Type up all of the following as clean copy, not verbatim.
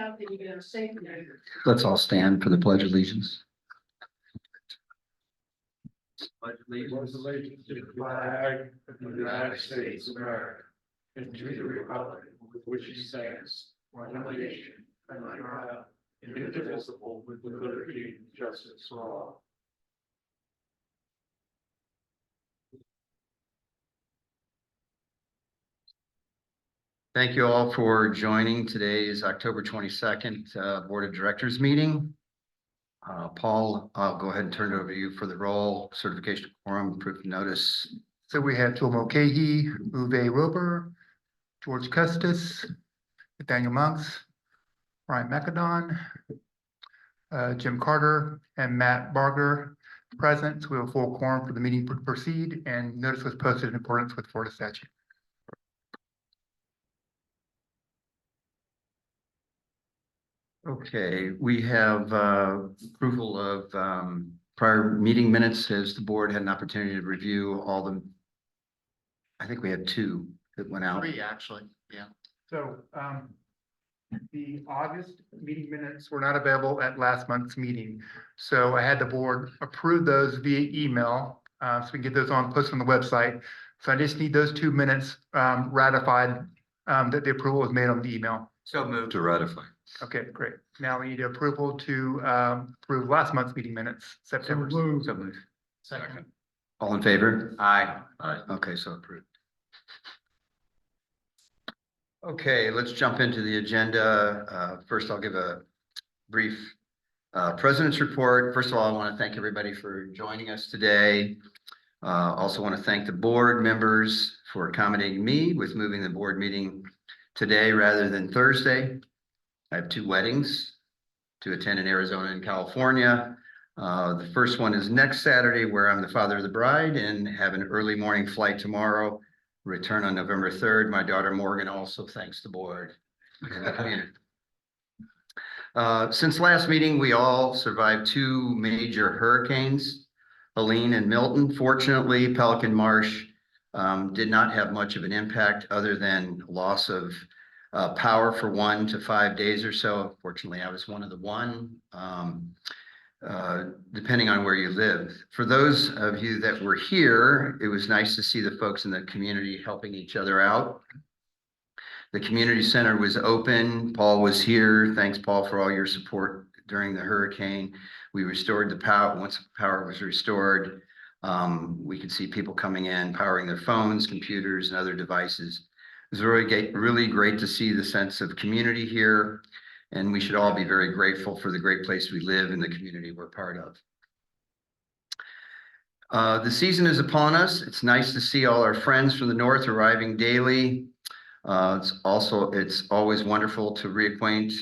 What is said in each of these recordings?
out that you're gonna say tonight. Let's all stand for the Pledge of Allegiance. Pledge allegiance to the flag of the United States of America and to the republic with which it stands, one nation, under God, indivisible, with liberty and justice for all. Thank you all for joining today's October 22nd Board of Directors meeting. Paul, I'll go ahead and turn it over to you for the roll, certification of quorum, proof of notice. So we have Phil Mulcahy, Uwe Roper, George Custis, Nathaniel Monks, Ryan McAdon, Jim Carter, and Matt Barger present. So we have a full quorum for the meeting to proceed, and notice was posted in accordance with Florida statute. Okay, we have approval of prior meeting minutes. As the board had an opportunity to review all the, I think we had two that went out. Three, actually, yeah. So the August meeting minutes were not available at last month's meeting. So I had the board approve those via email, so we can get those posted on the website. So I just need those 2 minutes ratified, that the approval was made on the email. So moved to ratify. Okay, great. Now we need approval to approve last month's meeting minutes, September. So moved. Second. All in favor? Aye. Aye. Okay, so approved. Okay, let's jump into the agenda. First, I'll give a brief president's report. First of all, I want to thank everybody for joining us today. Also want to thank the board members for accommodating me with moving the board meeting today rather than Thursday. I have 2 weddings to attend in Arizona and California. The first one is next Saturday, where I'm the father of the bride and have an early morning flight tomorrow. Return on November 3rd. My daughter Morgan also thanks the board. Since last meeting, we all survived 2 major hurricanes, Helene and Milton. Fortunately, Pelican Marsh did not have much of an impact other than loss of power for 1 to 5 days or so. Fortunately, I was one of the depending on where you live. For those of you that were here, it was nice to see the folks in the community helping each other out. The community center was open. Paul was here. Thanks, Paul, for all your support during the hurricane. We restored the power. Once the power was restored, we could see people coming in, powering their phones, computers, and other devices. It was really great to see the sense of community here, and we should all be very grateful for the great place we live and the community we're part of. The season is upon us. It's nice to see all our friends from the north arriving daily. It's always wonderful to reacquaint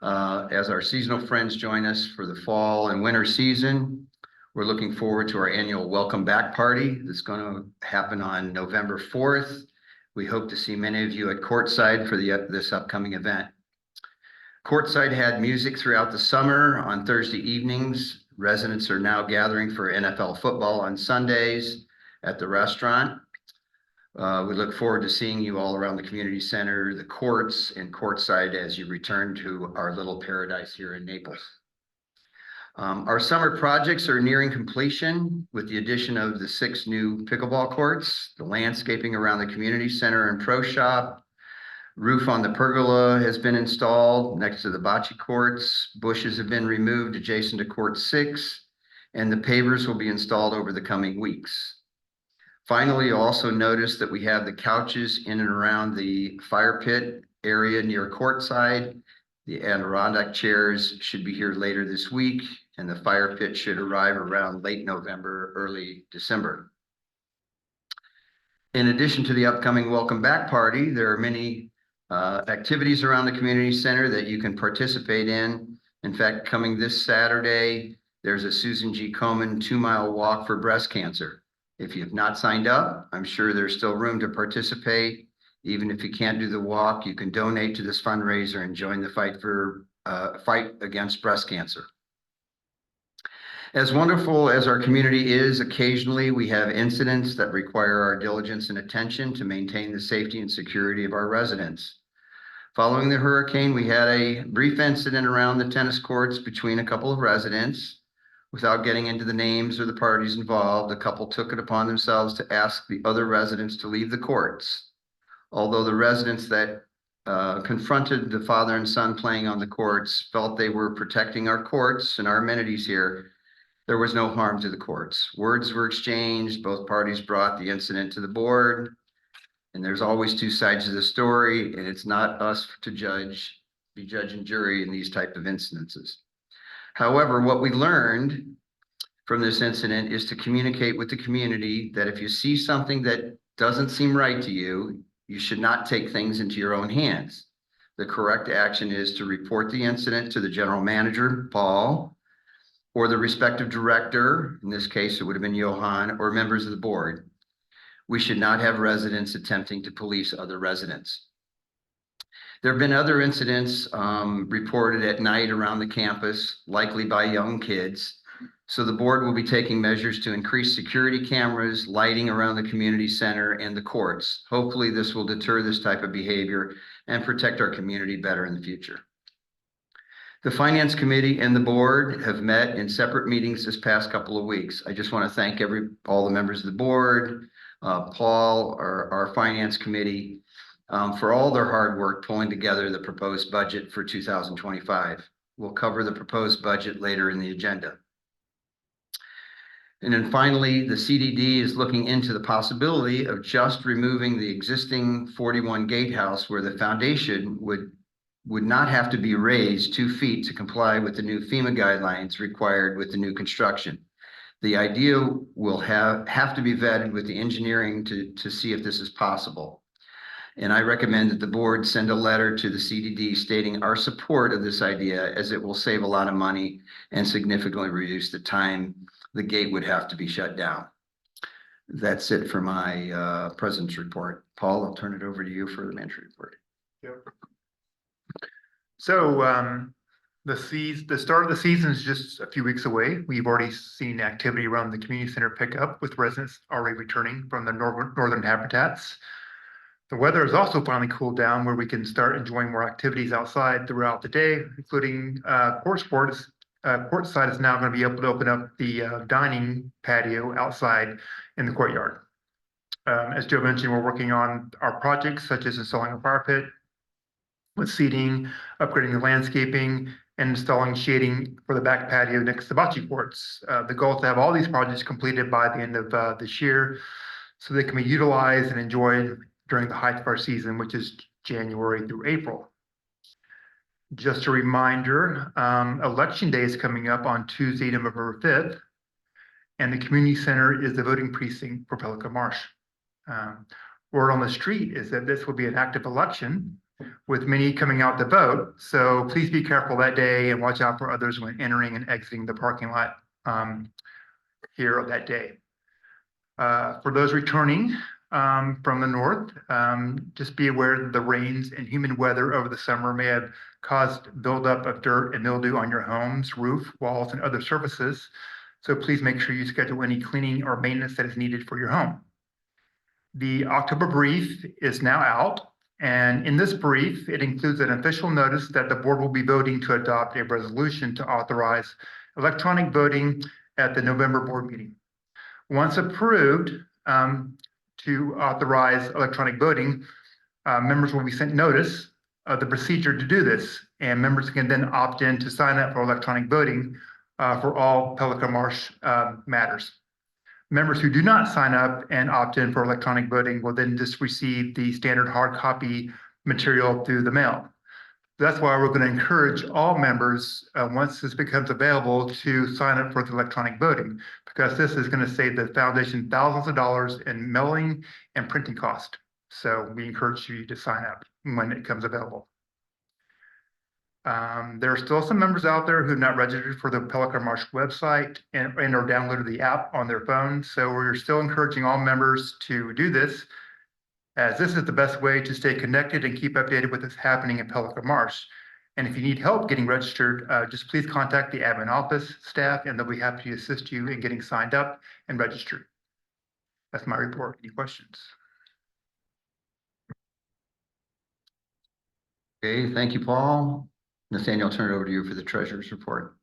as our seasonal friends join us for the fall and winter season. We're looking forward to our annual welcome back party that's going to happen on November 4th. We hope to see many of you at Courtside for this upcoming event. Courtside had music throughout the summer on Thursday evenings. Residents are now gathering for NFL football on Sundays at the restaurant. We look forward to seeing you all around the community center, the courts, and Courtside as you return to our little paradise here in Naples. Our summer projects are nearing completion with the addition of the 6 new pickleball courts, the landscaping around the community center and pro shop. Roof on the pergola has been installed next to the bocce courts. Bushes have been removed adjacent to court 6, and the pavers will be installed over the coming weeks. Finally, you'll also notice that we have the couches in and around the fire pit area near Courtside. The Adirondack chairs should be here later this week, and the fire pit should arrive around late November, early December. In addition to the upcoming welcome back party, there are many activities around the community center that you can participate in. In fact, coming this Saturday, there's a Susan G. Komen 2-mile walk for breast cancer. If you have not signed up, I'm sure there's still room to participate. Even if you can't do the walk, you can donate to this fundraiser and join the fight against breast cancer. As wonderful as our community is, occasionally we have incidents that require our diligence and attention to maintain the safety and security of our residents. Following the hurricane, we had a brief incident around the tennis courts between a couple of residents. Without getting into the names or the parties involved, the couple took it upon themselves to ask the other residents to leave the courts. Although the residents that confronted the father and son playing on the courts felt they were protecting our courts and our amenities here, there was no harm to the courts. Words were exchanged, both parties brought the incident to the board, and there's always two sides to the story, and it's not us to be judge and jury in these type of incidences. However, what we learned from this incident is to communicate with the community that if you see something that doesn't seem right to you, you should not take things into your own hands. The correct action is to report the incident to the general manager, Paul, or the respective director, in this case, it would have been Johan, or members of the board. We should not have residents attempting to police other residents. There have been other incidents reported at night around the campus, likely by young kids. So the board will be taking measures to increase security cameras, lighting around the community center and the courts. Hopefully this will deter this type of behavior and protect our community better in the future. The Finance Committee and the board have met in separate meetings this past couple of weeks. I just want to thank all the members of the board, Paul, our Finance Committee, for all their hard work pulling together the proposed budget for 2025. We'll cover the proposed budget later in the agenda. And then finally, the CDD is looking into the possibility of just removing the existing 41 gatehouse where the foundation would not have to be raised 2 feet to comply with the new FEMA guidelines required with the new construction. The idea will have to be vetted with the engineering to see if this is possible. And I recommend that the board send a letter to the CDD stating our support of this idea, as it will save a lot of money and significantly reduce the time the gate would have to be shut down. That's it for my president's report. Paul, I'll turn it over to you for the manager report. Yep. So the start of the season is just a few weeks away. We've already seen activity around the community center pick up, with residents already returning from the northern habitats. The weather has also finally cooled down, where we can start enjoying more activities outside throughout the day, including court sports. Courtside is now going to be able to open up the dining patio outside in the courtyard. As Joe mentioned, we're working on our projects such as installing a fire pit with seating, upgrading the landscaping, and installing shading for the back patio next to bocce courts. The goal is to have all these projects completed by the end of this year, so they can be utilized and enjoyed during the height of our season, which is January through April. Just a reminder, Election Day is coming up on Tuesday, November 5th, and the community center is the voting precinct for Pelican Marsh. Word on the street is that this will be an active election, with many coming out to vote. So please be careful that day and watch out for others when entering and exiting the parking lot here that day. For those returning from the north, just be aware that the rains and humid weather over the summer may have caused buildup of dirt and mildew on your homes, roof, walls, and other surfaces. So please make sure you schedule any cleaning or maintenance that is needed for your home. The October brief is now out, and in this brief, it includes an official notice that the board will be voting to adopt a resolution to authorize electronic voting at the November board meeting. Once approved, to authorize electronic voting, members will be sent notice of the procedure to do this, and members can then opt in to sign up for electronic voting for all Pelican Marsh matters. Members who do not sign up and opt in for electronic voting will then just receive the standard hard copy material through the mail. That's why we're going to encourage all members, once this becomes available, to sign up for the electronic voting, because this is going to save the foundation thousands of dollars in mailing and printing cost. So we encourage you to sign up when it comes available. There are still some members out there who have not registered for the Pelican Marsh website and or downloaded the app on their phone. So we're still encouraging all members to do this, as this is the best way to stay connected and keep updated with what's happening in Pelican Marsh. And if you need help getting registered, just please contact the admin office staff, and they'll be happy to assist you in getting signed up and registered. That's my report. Any questions? Okay, thank you, Paul. Nathaniel, I'll turn it over to you for the treasurer's report.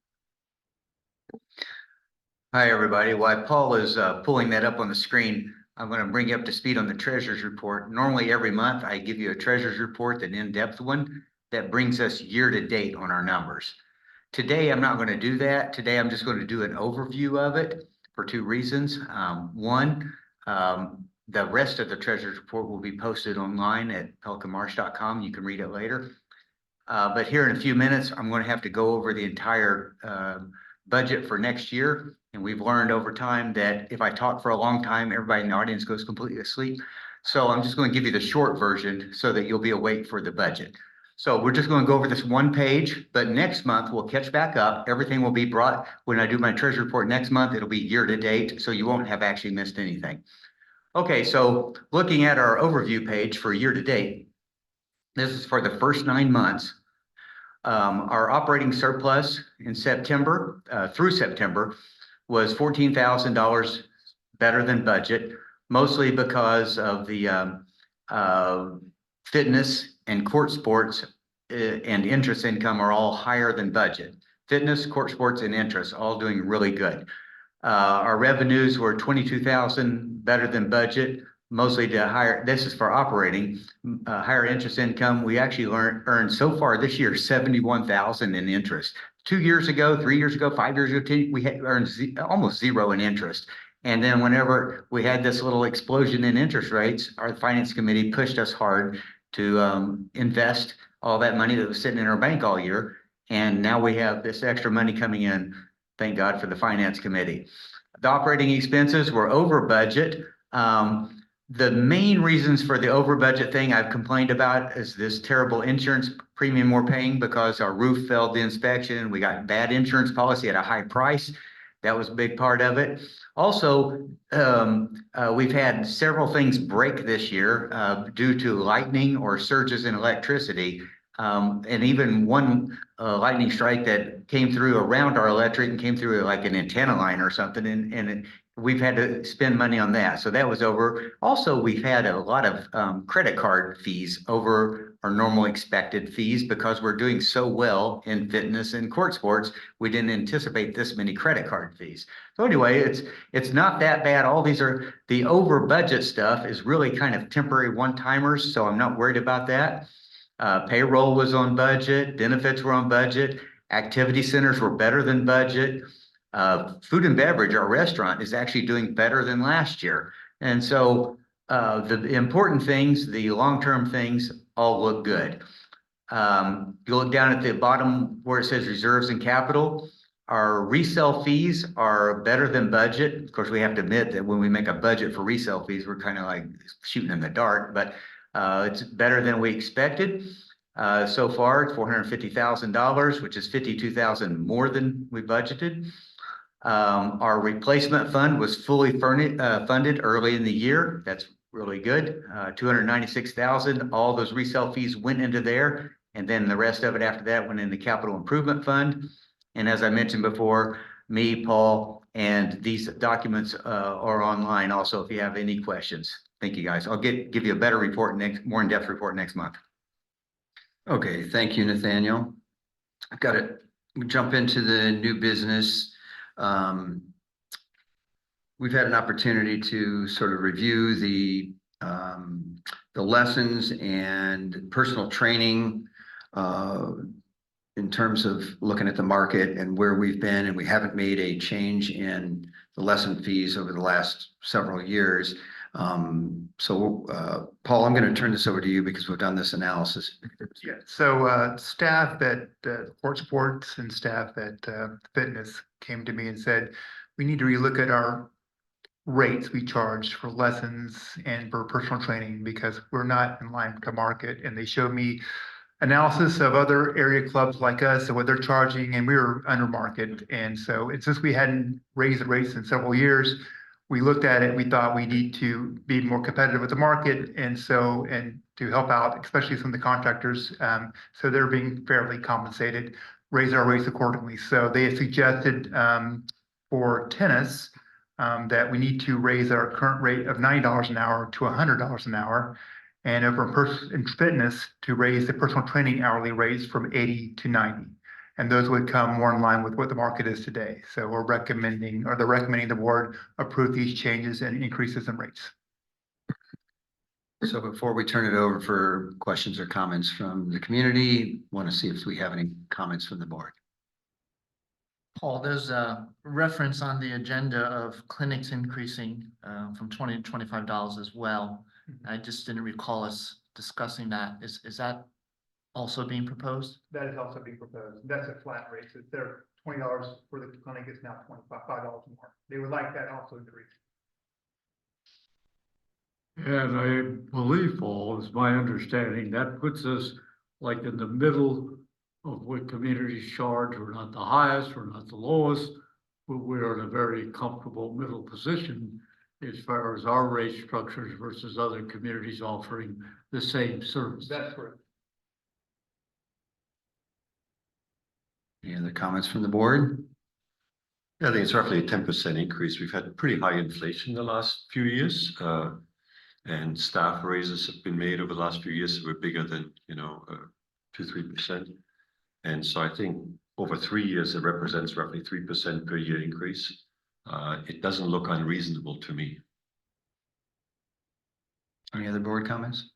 Hi, everybody. While Paul is pulling that up on the screen, I'm going to bring you up to speed on the treasurer's report. Normally, every month, I give you a treasurer's report, an in-depth one that brings us year to date on our numbers. Today, I'm not going to do that. Today, I'm just going to do an overview of it for two reasons. One, the rest of the treasurer's report will be posted online at pelicanmarsh.com. You can read it later. But here in a few minutes, I'm going to have to go over the entire budget for next year. And we've learned over time that if I talk for a long time, everybody in the audience goes completely asleep. So I'm just going to give you the short version so that you'll be awake for the budget. So we're just going to go over this one page, but next month we'll catch back up. Everything will be brought, when I do my treasury report next month, it'll be year to date, so you won't have actually missed anything. Okay, so looking at our overview page for year to date, this is for the first 9 months. Our operating surplus in September, through September, was $14,000 better than budget, mostly because of the fitness and court sports and interest income are all higher than budget. Fitness, court sports, and interest all doing really good. Our revenues were $22,000 better than budget, mostly to higher, this is for operating, higher interest income. We actually earned so far this year, $71,000 in interest. 2 years ago, 3 years ago, 5 years ago, we had earned almost zero in interest. And then whenever we had this little explosion in interest rates, our finance committee pushed us hard to invest all that money that was sitting in our bank all year. And now we have this extra money coming in. Thank God for the finance committee. The operating expenses were over budget. The main reasons for the over budget thing I've complained about is this terrible insurance premium we're paying because our roof failed the inspection. We got bad insurance policy at a high price. That was a big part of it. Also, we've had several things break this year due to lightning or surges in electricity. And even one lightning strike that came through around our electric and came through like an antenna line or something. And we've had to spend money on that. So that was over. Also, we've had a lot of credit card fees over our normal expected fees because we're doing so well in fitness and court sports. We didn't anticipate this many credit card fees. So anyway, it's not that bad. All these are the over budget stuff is really kind of temporary one-timers. So I'm not worried about that. Payroll was on budget, benefits were on budget, activity centers were better than budget. Food and beverage, our restaurant, is actually doing better than last year. And so the important things, the long-term things, all look good. You look down at the bottom where it says reserves and capital. Our resale fees are better than budget. Of course, we have to admit that when we make a budget for resale fees, we're kind of like shooting in the dark, but it's better than we expected. So far, $450,000, which is $52,000 more than we budgeted. Our replacement fund was fully funded early in the year. That's really good. $296,000. All those resale fees went into there, and then the rest of it after that went in the capital improvement fund. And as I mentioned before, me, Paul, and these documents are online also if you have any questions. Thank you, guys. I'll give you a better report more in-depth report next month. Okay, thank you, Nathaniel. I've got to jump into the new business. We've had an opportunity to sort of review the lessons and personal training in terms of looking at the market and where we've been, and we haven't made a change in the lesson fees over the last several years. Paul, I'm going to turn this over to you because we've done this analysis. Yeah, so staff at court sports and staff at fitness came to me and said, we need to relook at our rates we charge for lessons and for personal training because we're not in line to market. And they showed me analysis of other area clubs like us and what they're charging, and we were under market. And so since we hadn't raised the rates in several years, we looked at it, we thought we need to be more competitive with the market, and to help out, especially some of the contractors, so they're being fairly compensated, raise our rates accordingly. So they have suggested for tennis that we need to raise our current rate of $90 an hour to $100 an hour. And over in fitness to raise the personal training hourly rates from 80 to 90. And those would come more in line with what the market is today. So we're recommending, or they're recommending the board approve these changes and increases in rates. So before we turn it over for questions or comments from the community, want to see if we have any comments from the board. Paul, there's a reference on the agenda of clinics increasing from $20 to $25 as well. I just didn't recall us discussing that. Is that also being proposed? That is also being proposed. That's a flat rate. So they're $20 for the clinic, it's now $5 more. They would like that also increased. And I believe, Paul, is my understanding, that puts us like in the middle of what communities charge. We're not the highest, we're not the lowest, but we're in a very comfortable middle position as far as our rate structures versus other communities offering the same service. That's correct. Any other comments from the board? Yeah, I think it's roughly a 10% increase. We've had pretty high inflation the last few years. And staff raises have been made over the last few years that were bigger than, 2-3%. And so I think over 3 years, it represents roughly 3% per year increase. It doesn't look unreasonable to me. Any other board comments?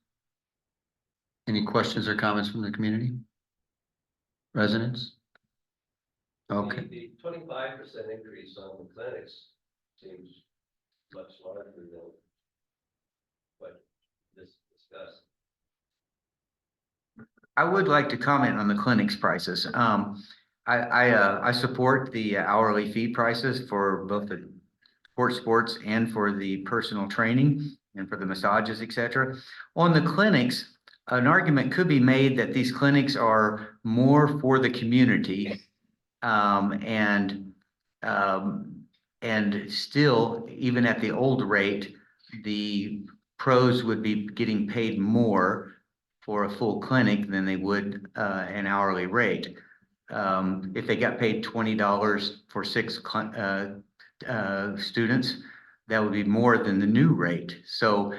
Any questions or comments from the community? Residents? Okay. The 25% increase on the clinics seems much larger than what this discussed. I would like to comment on the clinics prices. I support the hourly fee prices for both the sports and for the personal training and for the massages, etc. On the clinics, an argument could be made that these clinics are more for the community, and still, even at the old rate, the pros would be getting paid more for a full clinic than they would an hourly rate. If they got paid $20 for 6 students, that would be more than the new rate. So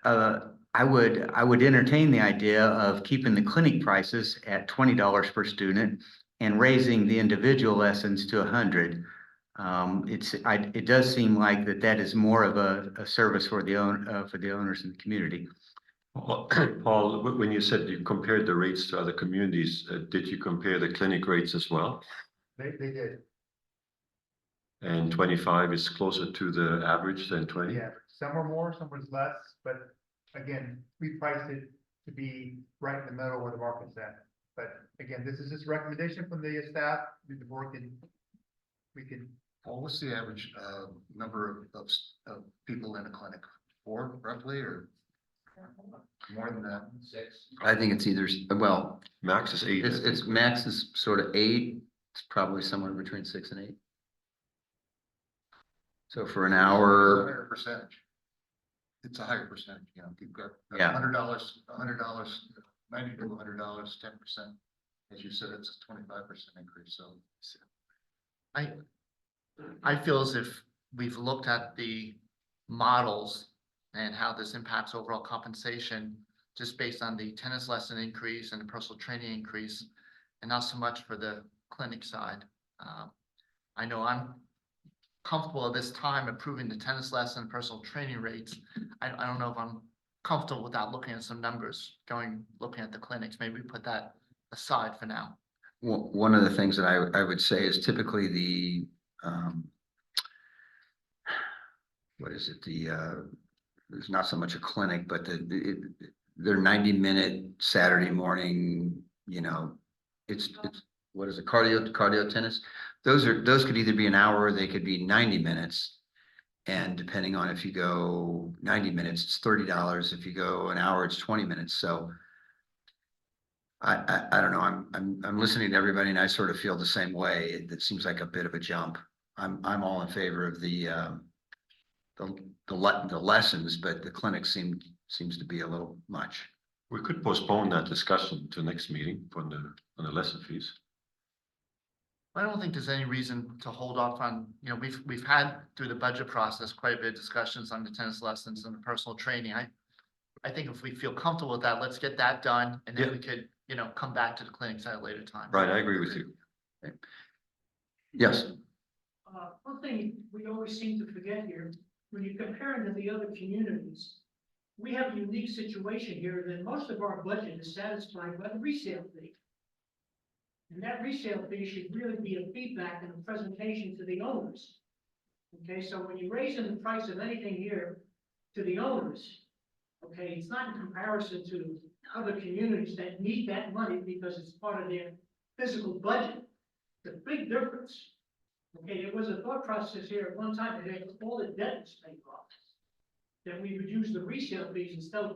I would entertain the idea of keeping the clinic prices at $20 per student and raising the individual lessons to $100. It does seem like that is more of a service for the owners in the community. Paul, when you said you compared the rates to other communities, did you compare the clinic rates as well? They did. And 25 is closer to the average than 20? Yeah, some are more, some was less, but again, we priced it to be right in the middle where the market's at. But again, this is just a recommendation from the staff, the board we can. What's the average number of people in a clinic? 4 roughly, or more than that? 6. I think it's either, well, Max is 8. it's max is sort of 8. It's probably somewhere between 6 and 8. So for an It's a hour, higher percentage. It's a higher percentage, you've got Yeah. $100, $90 to $100, 10%. As you said, it's a 25% increase, so. I feel as if we've looked at the models and how this impacts overall compensation, just based on the tennis lesson increase and the personal training increase, and not so much for the clinic side. I know I'm comfortable at this time approving the tennis lesson, personal training rates. I don't know if I'm comfortable without looking at some numbers, looking at the clinics. Maybe we put that aside for now. one of the things that I would say is typically the, what is it? There's not so much a clinic, but they're 90-minute Saturday morning, it's what is it? Cardio tennis. Those could either be an hour or they could be 90 minutes. And depending on if you go 90 minutes, it's $30. If you go an hour, it's 20 minutes. So I don't know. I'm listening to everybody and I sort of feel the same way. It seems like a bit of a jump. I'm all in favor of the lessons, but the clinic seems to be a little much. We could postpone that discussion to next meeting on the lesson fees. I don't think there's any reason to hold off on, we've had through the budget process quite a bit of discussions on the tennis lessons and the personal training. I think if we feel comfortable with that, let's get that done, and then we could, come back to the clinics at a later time. Right, I agree with you. Yes, One thing we always seem to forget here, when you compare it to the other communities, we have a unique situation here that most of our budget is satisfied by the resale fee. And that resale fee should really be a feedback and a presentation to the owners. Okay, so when you're raising the price of anything here to the owners, okay, it's not in comparison to other communities that need that money because it's part of their physical budget. The big difference. Okay, there was a thought process here at one time that all the debt was paid off. That we would use the resale fees instead of a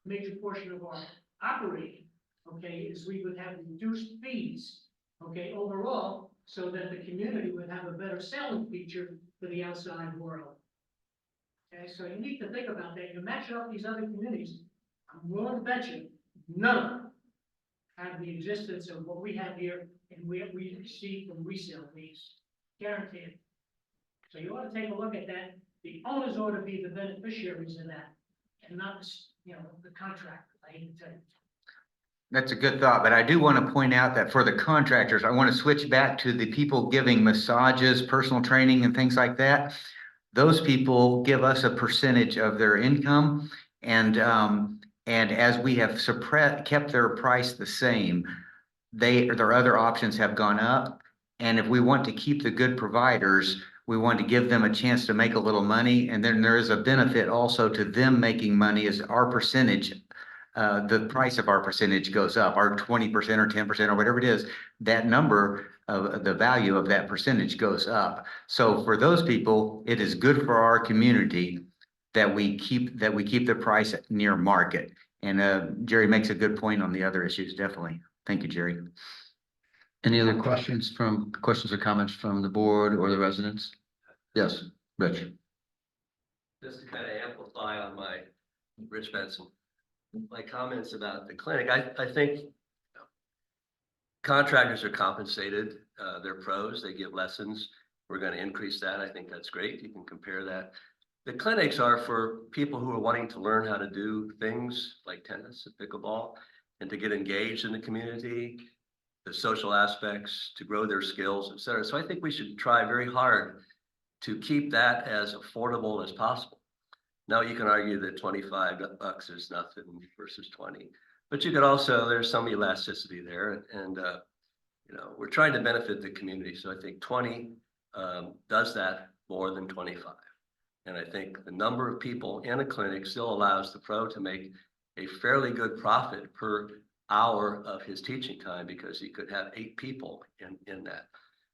major portion of our operating, okay, is we would have reduced fees, okay, overall, so that the community would have a better selling feature for the outside world. Okay, so you need to think about that. You match up these other communities, I'm willing to bet you, none of them have the existence of what we have here and we receive from resale fees, guaranteed. So you ought to take a look at that. The owners ought to be the beneficiaries of that, and not, the contractor. I hate to tell you. That's a good thought, but I do want to point out that for the contractors, I want to switch back to the people giving massages, personal training and things like that. Those people give us a percentage of their income, and as we have kept their price the same, their other options have gone up. And if we want to keep the good providers, we want to give them a chance to make a little money. And then there is a benefit also to them making money as our percentage, the price of our percentage goes up, our 20% or 10% or whatever it is, that number of the value of that percentage goes up. So for those people, it is good for our community that we keep the price near market. And Jerry makes a good point on the other issues, definitely. Thank you, Jerry. any other questions or comments from the board or the residents? Yes, Rich. Just to kind of amplify on Rich Benson, my comments about the clinic, I think contractors are compensated, they're pros, they give lessons. We're going to increase that. I think that's great. You can compare that. The clinics are for people who are wanting to learn how to do things like tennis and pickleball and to get engaged in the community, the social aspects, to grow their skills, et cetera. So I think we should try very hard to keep that as affordable as possible. Now you can argue that $25 is nothing versus 20, but you could also, there's some elasticity there, and we're trying to benefit the community. So I think 20 does that more than 25. And I think the number of people in a clinic still allows the pro to make a fairly good profit per hour of his teaching time, because he could have 8 people in that.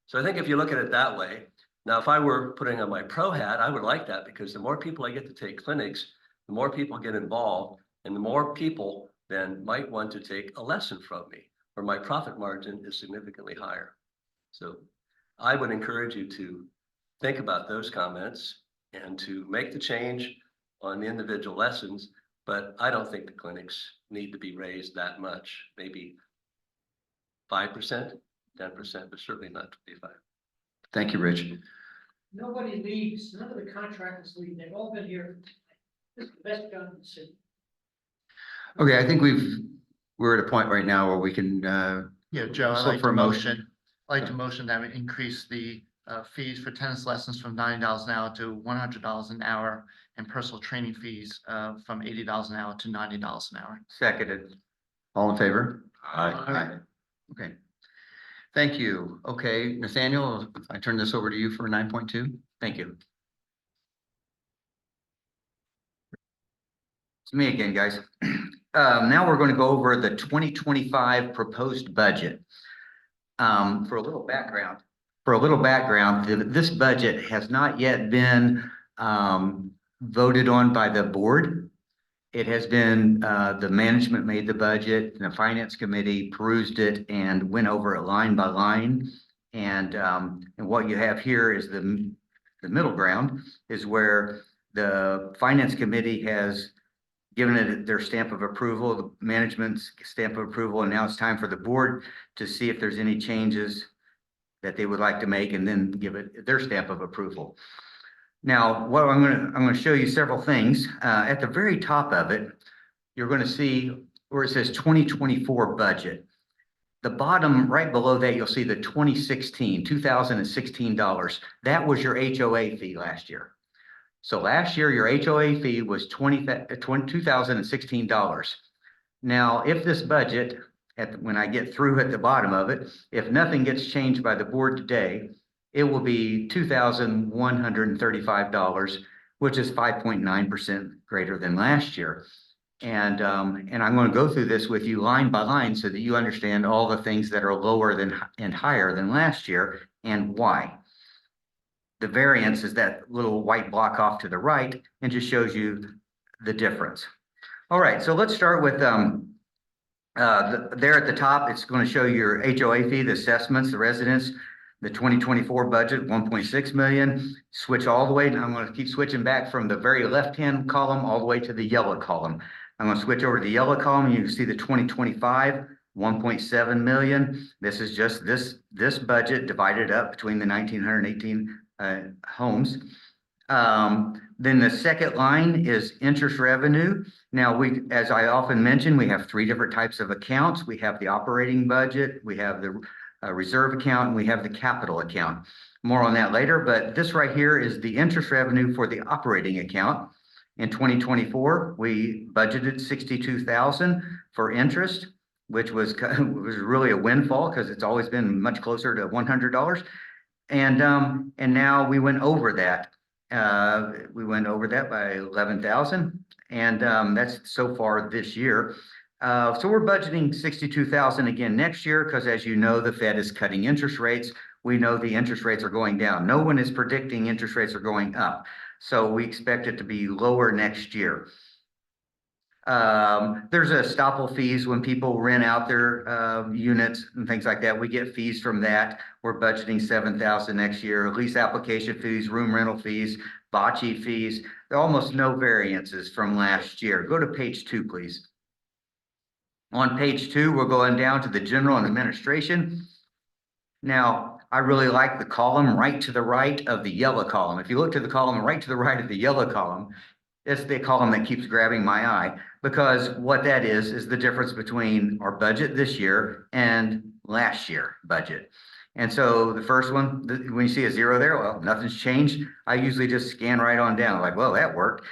So I think if you look at it that way, now if I were putting on my pro hat, I would like that, because the more people I get to take clinics, the more people get involved, and the more people then might want to take a lesson from me, where my profit margin is significantly higher. So I would encourage you to think about those comments and to make the change on the individual lessons, but I don't think the clinics need to be raised that much, maybe 5%, 10%, but certainly not 25. Thank you, Rich. Nobody leaves, none of the contractors leave, they've all been here. This is the best job in the city. Okay, I think we're at a point right now where we can, Yeah, Joe, I'd So like for to a motion- motion that we increase the fees for tennis lessons from $90 an hour to $100 an hour, and personal training fees from $80 an hour to $90 an hour. Seconded. all in favor? Aye. Okay. Thank you. Okay, Nathaniel, I turn this over to you for 9.2. Thank you. It's me again, guys. Now we're going to go over the 2025 proposed budget. For a little background, this budget has not yet been voted on by the board. It has been, the management made the budget, and the finance committee perused it and went over it line by line. And what you have here is the middle ground, is where the finance committee has given it their stamp of approval, the management's stamp of approval, and now it's time for the board to see if there's any changes that they would like to make, and then give it their stamp of approval. Now, what I'm going to show you several things. At the very top of it, you're going to see where it says 2024 budget. The bottom right below that, you'll see the 2016 dollars. That was your HOA fee last year. So last year, your HOA fee was $2,016. Now, if this budget, when I get through at the bottom of it, if nothing gets changed by the board today, it will be $2,135, which is 5.9% greater than last year. And I'm going to go through this with you line by line so that you understand all the things that are lower than and higher than last year and why. The variance is that little white block off to the right and just shows you the difference. All right, so let's start with there at the top. It's going to show your HOA fee, the assessments, the residents, the 2024 budget, 1.6 million. Switch all the way, and I'm going to keep switching back from the very left-hand column all the way to the yellow column. I'm going to switch over to the yellow column. You can see the 2025, 1.7 million. This is just this budget divided up between the 1,918 homes. Then the second line is interest revenue. Now, as I often mention, we have three different types of accounts. We have the operating budget, we have the reserve account, and we have the capital account. More on that later, but this right here is the interest revenue for the operating account. In 2024, we budgeted 62,000 for interest, which was really a windfall because it's always been much closer to $100. And now we went over that. We went over that by 11,000, and that's so far this year. So we're budgeting 62,000 again next year because, as you know, the Fed is cutting interest rates. We know the interest rates are going down. No one is predicting interest rates are going up. So we expect it to be lower next year. There's estoppel fees when people rent out their units and things like that. We get fees from that. We're budgeting 7,000 next year. Lease application fees, room rental fees, bocce fees. There are almost no variances from last year. Go to page 2, please. On page 2, we're going down to the general and administration. Now, I really like the column right to the right of the yellow column. If you look to the column right to the right of the yellow column, it's the column that keeps grabbing my eye, because what that is the difference between our budget this year and last year budget. And so the first one, when you see a 0 there, well, nothing's changed. I usually just scan right on down, like, well, that worked.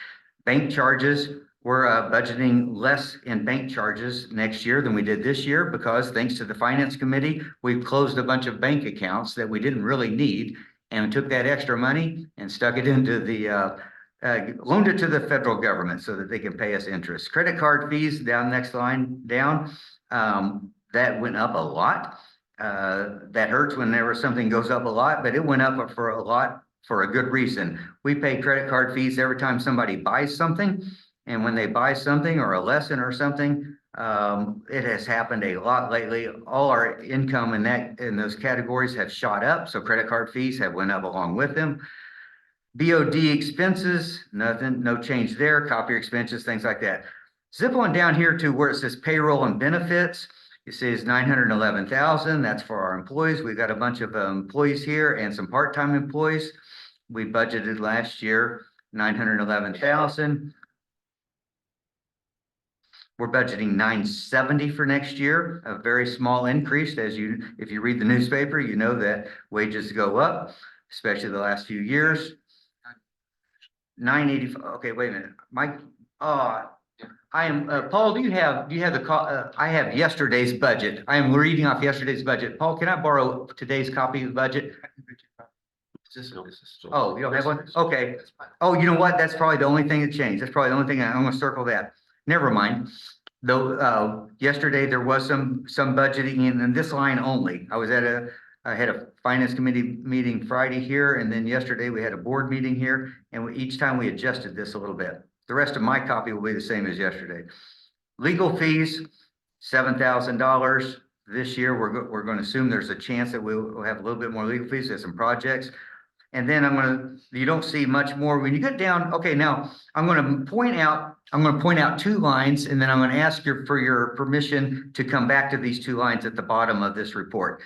Bank charges, we're budgeting less in bank charges next year than we did this year because, thanks to the Finance Committee, we've closed a bunch of bank accounts that we didn't really need and took that extra money and stuck it into the loaned it to the federal government so that they can pay us interest. Credit card fees, down next line down, that went up a lot. That hurts whenever something goes up a lot, but it went up for a lot for a good reason. We pay credit card fees every time somebody buys something, and when they buy something or a lesson or something, it has happened a lot lately. All our income in those categories have shot up, so credit card fees have went up along with them. BOD expenses, nothing, no change there. Copier expenses, things like that. Zip on down here to where it says payroll and benefits. It says 911,000. That's for our employees. We've got a bunch of employees here and some part-time employees. We budgeted last year 911,000. We're budgeting 970 for next year, a very small increase. If you read the newspaper, you know that wages go up, especially the last few years. 980. Okay, wait a minute, Mike. I am Paul. Do you have the call? I have yesterday's budget. I am reading off yesterday's budget. Paul, can I borrow today's copy of the budget? Oh, you don't have one? Okay. Oh, you know what? That's probably the only thing that changed. That's probably the only thing I'm going to circle that. Never mind. Though yesterday there was some budgeting in this line only. I had a finance committee meeting Friday here, and then yesterday we had a board meeting here, and each time we adjusted this a little bit. The rest of my copy will be the same as yesterday. Legal fees, $7,000 this year. We're going to assume there's a chance that we'll have a little bit more legal fees. There's some projects. And then you don't see much more when you get down. Okay, now I'm going to point out 2 lines, and then I'm going to ask for your permission to come back to these 2 lines at the bottom of this report.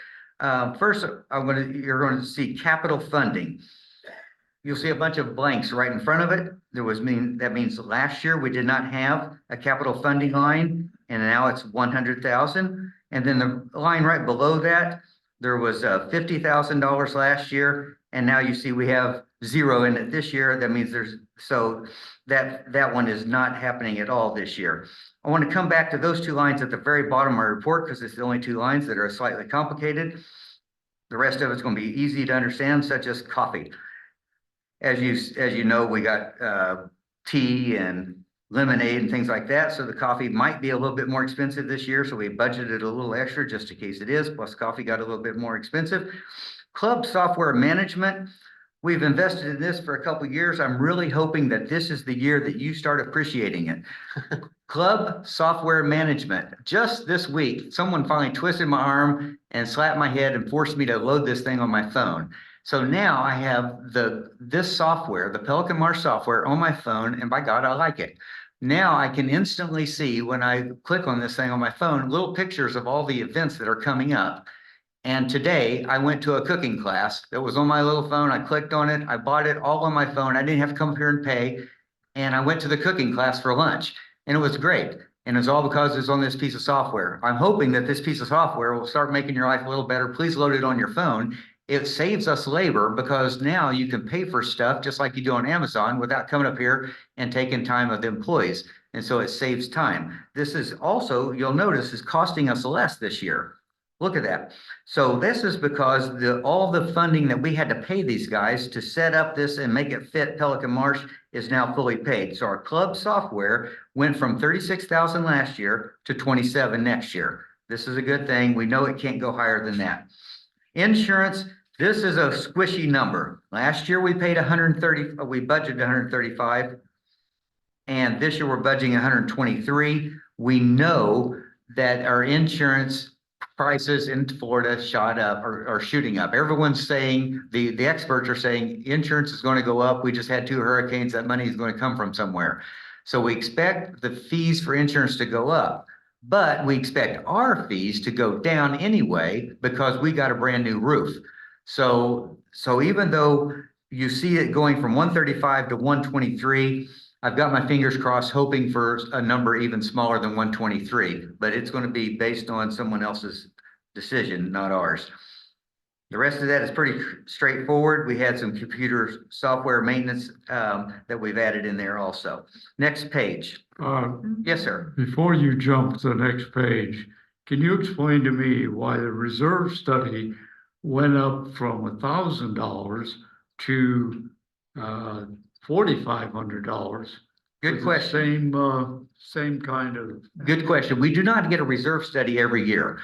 First, you're going to see capital funding. you'll see a bunch of blanks right in front of it. That means last year we did not have a capital funding line, and now it's 100,000. And then the line right below that, there was $50,000 last year, and now you see we have zero in it this year. That means that one is not happening at all this year. I want to come back to those two lines at the very bottom of my report because it's the only two lines that are slightly complicated. The rest of it's going to be easy to understand, such as coffee. As you know, we got tea and lemonade and things like that. So the coffee might be a little bit more expensive this year. So we budgeted a little extra just in case it is. Plus coffee got a little bit more expensive. Club software management. We've invested in this for a couple of years. I'm really hoping that this is the year that you start appreciating it. Club software management. Just this week, someone finally twisted my arm and slapped my head and forced me to load this thing on my phone. So now I have this software, the Pelican Marsh software on my phone, and by God, I like it. Now I can instantly see when I click on this thing on my phone, little pictures of all the events that are coming up. And today I went to a cooking class that was on my little phone. I clicked on it. I bought it all on my phone. I didn't have to come up here and pay. And I went to the cooking class for lunch, and it was great. And it's all because it's on this piece of software. I'm hoping that this piece of software will start making your life a little better. Please load it on your phone. It saves us labor because now you can pay for stuff just like you do on Amazon without coming up here and taking time of the employees. And so it saves time. This is also, you'll notice, is costing us less this year. Look at that. So this is because all the funding that we had to pay these guys to set up this and make it fit Pelican Marsh is now fully paid. So our club software went from 36,000 last year to 27 next year. This is a good thing. We know it can't go higher than that. Insurance, this is a squishy number. Last year we paid 130, we budgeted 135, and this year we're budgeting 123. We know that our insurance prices in Florida shot up or are shooting up. Everyone's saying, the experts are saying insurance is going to go up. We just had 2 hurricanes. That money is going to come from somewhere. So we expect the fees for insurance to go up. But we expect our fees to go down anyway because we got a brand new roof. So even though you see it going from 135 to 123, I've got my fingers crossed hoping for a number even smaller than 123, but it's going to be based on someone else's decision, not ours. The rest of that is pretty straightforward. We had some computer software maintenance that we've added in there also. Next page. Yes, sir. Before you jump to the next page, can you explain to me why the reserve study went up from $1,000 to $4,500? Good question. Same kind of. Good question. We do not get a reserve study every year.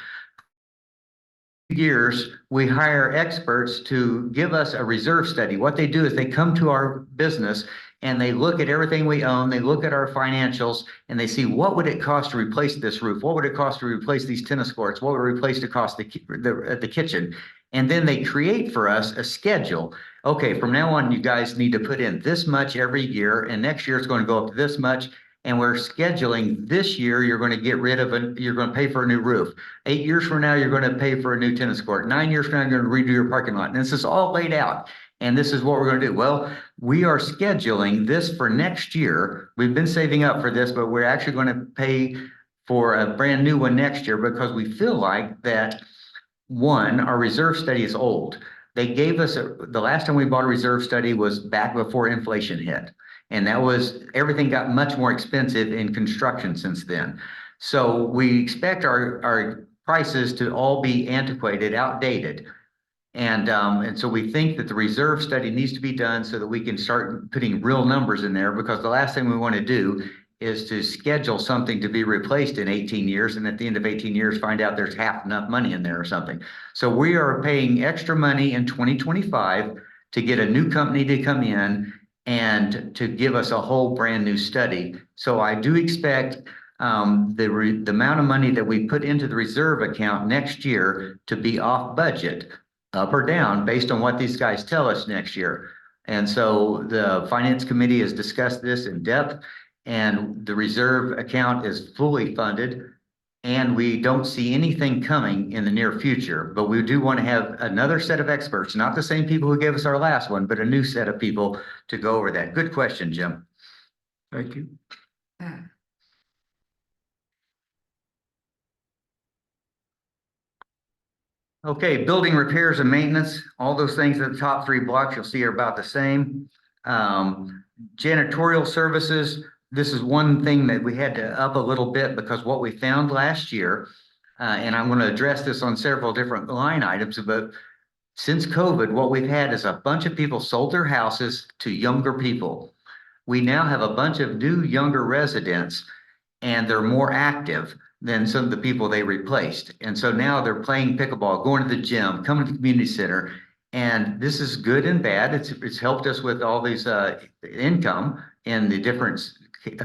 Years, we hire experts to give us a reserve study. What they do is they come to our business and they look at everything we own, they look at our financials, and they see what would it cost to replace this roof? What would it cost to replace these tennis courts? What would it replace to cost the kitchen? And then they create for us a schedule. Okay, from now on, you guys need to put in this much every year, and next year it's going to go up to this much. And we're scheduling this year, you're going to get rid of you're going to pay for a new roof. 8 years from now, you're going to pay for a new tennis court. 9 years from now, you're going to redo your parking lot. And this is all laid out. And this is what we're going to do. Well, we are scheduling this for next year. We've been saving up for this, but we're actually going to pay for a brand new one next year because we feel like that, one, our reserve study is old. They gave us, the last time we bought a reserve study was back before inflation hit. And that was, everything got much more expensive in construction since then. So we expect our prices to all be antiquated, outdated. And so we think that the reserve study needs to be done so that we can start putting real numbers in there, because the last thing we want to do is to schedule something to be replaced in 18 years. And at the end of 18 years, find out there's half enough money in there or something. So we are paying extra money in 2025 to get a new company to come in and to give us a whole brand new study. So I do expect the amount of money that we put into the reserve account next year to be off budget, up or down, based on what these guys tell us next year. And so the finance committee has discussed this in depth, and the reserve account is fully funded. And we don't see anything coming in the near future, but we do want to have another set of experts, not the same people who gave us our last one, but a new set of people to go over that. Good question, Jim. Thank you. Okay, building repairs and maintenance, all those things at the top three blocks you'll see are about the same. Janitorial services, this is one thing that we had to up a little bit because what we found last year, and I'm going to address this on several different line items, but since COVID, what we've had is a bunch of people sold their houses to younger people. We now have a bunch of new younger residents and they're more active than some of the people they replaced. And so now they're playing pickleball, going to the gym, coming to the community center. And this is good and bad. It's helped us with all these income in the different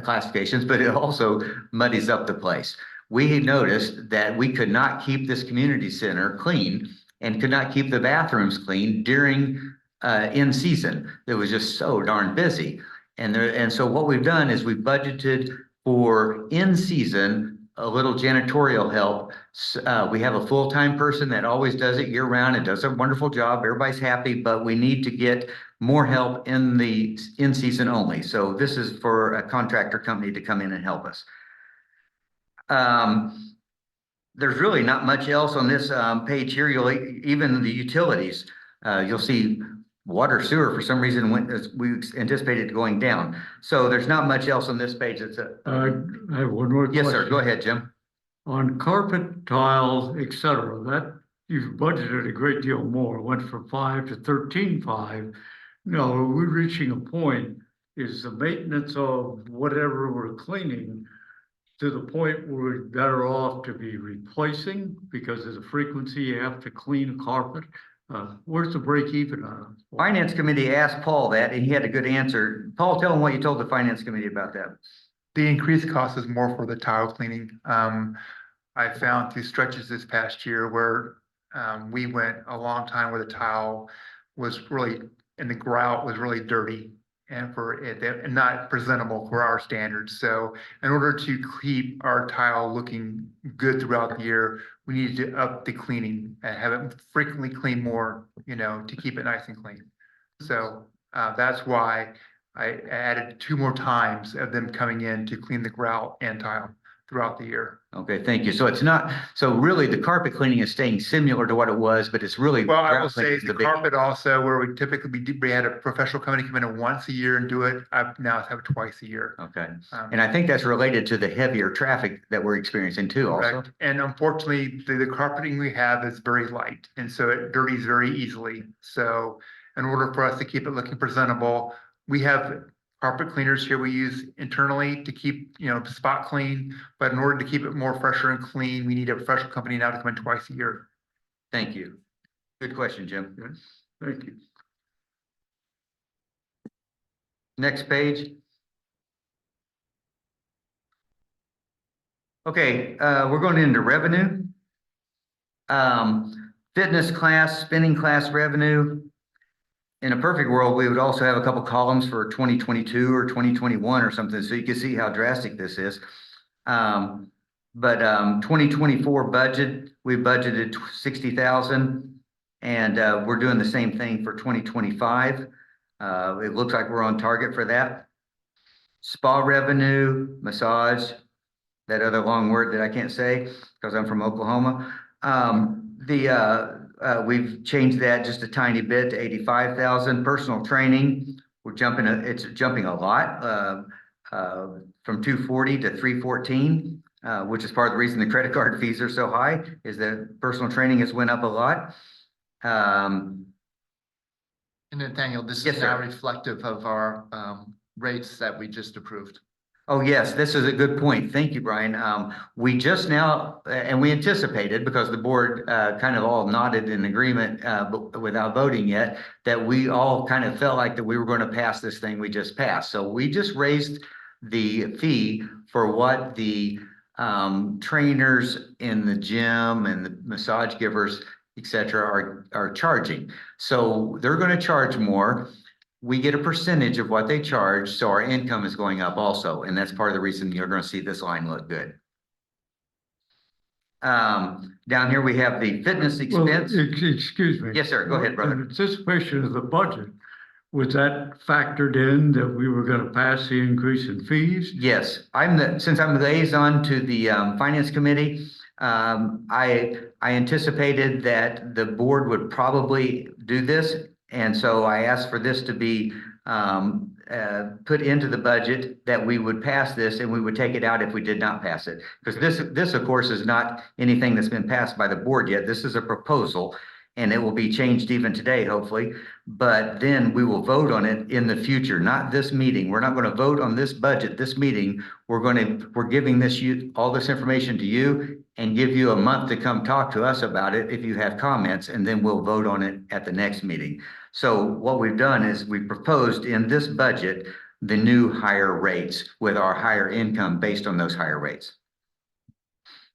classifications, but it also muddies up the place. We noticed that we could not keep this community center clean and could not keep the bathrooms clean during in season. It was just so darn busy. And so what we've done is we've budgeted for in season a little janitorial help. We have a full-time person that always does it year round and does a wonderful job. Everybody's happy, but we need to get more help in the in season only. So this is for a contractor company to come in and help us. There's really not much else on this page here. You'll even the utilities. You'll see water sewer for some reason went as we anticipated going down. So there's not much else on this page. That's I have one more question. yes, sir. Go ahead, Jim. On carpet, tile, et cetera, that you've budgeted a great deal more, went from 5 to 13.5. Now, are we reaching a point, is the maintenance of whatever we're cleaning to the point where we're better off to be replacing because of the frequency you have to clean a carpet? Where's the break even on? Finance committee asked Paul that, and he had a good answer. Paul, tell him what you told the finance committee about that. The increased cost is more for the tile cleaning. I found through stretches this past year where we went a long time where the tile was really, and the grout was really dirty and for it, and not presentable for our standards. So in order to keep our tile looking good throughout the year, we needed to up the cleaning and have it frequently clean more, to keep it nice and clean. So that's why I added 2 more times of them coming in to clean the grout and tile throughout the year. Okay, thank you. So it's not, so really the carpet cleaning is staying similar to what it was, but it's really. Well, I will grout cleaning say is the big- carpet also, where we typically we had a professional company come in once a year and do it. I now have it twice a year. Okay, and I think that's related to the heavier traffic that we're experiencing too also. Correct. And unfortunately, the carpeting we have is very light, and so it dirties very easily. So in order for us to keep it looking presentable, we have carpet cleaners here we use internally to keep, spot clean. But in order to keep it more fresher and clean, we need a professional company now to come in twice a year. Thank you. Good question, Jim. Yes, thank you. Next page. Okay, we're going into revenue. Fitness class, spinning class revenue. In a perfect world, we would also have a couple columns for 2022 or 2021 or something, so you can see how drastic this is. But 2024 budget, we budgeted 60,000, and we're doing the same thing for 2025. It looks like we're on target for that. Spa revenue, massage, that other long word that I can't say because I'm from Oklahoma. We've changed that just a tiny bit to 85,000. Personal training, it's jumping a lot from 240 to 314, which is part of the reason the credit card fees are so high, is that personal training has went up a lot. And Nathaniel, this Yes, is now sir. reflective of our rates that we just approved. Oh, yes, this is a good point. Thank you, Brian. We just now, and we anticipated, because the board kind of all nodded in agreement but without voting yet, that we all kind of felt like that we were going to pass this thing we just passed. So we just raised the fee for what the trainers in the gym and the massage givers, et cetera, are charging. So they're going to charge more. We get a percentage of what they charge, so our income is going up also, and that's part of the reason you're going to see this line look good. Down here, we have the fitness Well, expense. excuse me. Yes, sir. Go ahead, brother. In anticipation of the budget, was that factored in that we were gonna pass the increase in fees? Yes, since I'm the liaison to the Finance Committee, I anticipated that the board would probably do this. And so I asked for this to be put into the budget, that we would pass this and we would take it out if we did not pass it. Because this, of course, is not anything that's been passed by the board yet. This is a proposal, and it will be changed even today, hopefully. But then we will vote on it in the future, not this meeting. We're not going to vote on this budget this meeting. We're giving all this information to you, and give you a month to come talk to us about it if you have comments, and then we'll vote on it at the next meeting. So what we've done is we proposed in this budget the new higher rates with our higher income based on those higher rates.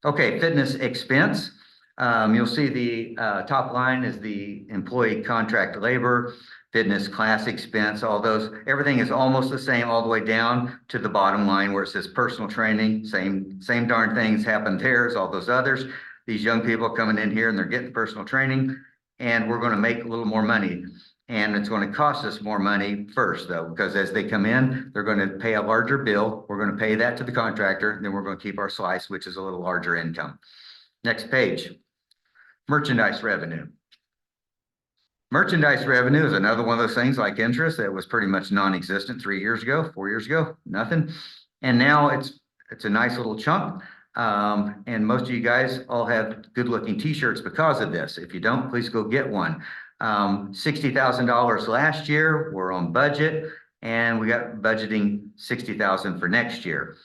Okay, fitness expense. You'll see the top line is the employee contract labor, fitness class expense, all those. Everything is almost the same all the way down to the bottom line where it says personal training. Same darn things happen there as all those others. These young people coming in here and they're getting personal training, and we're going to make a little more money. And it's going to cost us more money first, though, because as they come in, they're going to pay a larger bill. We're going to pay that to the contractor, and then we're going to keep our slice, which is a little larger income. Next page. Merchandise revenue. Merchandise revenue is another one of those things like interest that was pretty much non-existent 3 years ago, 4 years ago, nothing. And now it's a nice little chunk. And most of you guys all have good looking t-shirts because of this. If you don't, please go get one. $60,000 last year. We're on budget, and we got budgeting $60,000 for next year.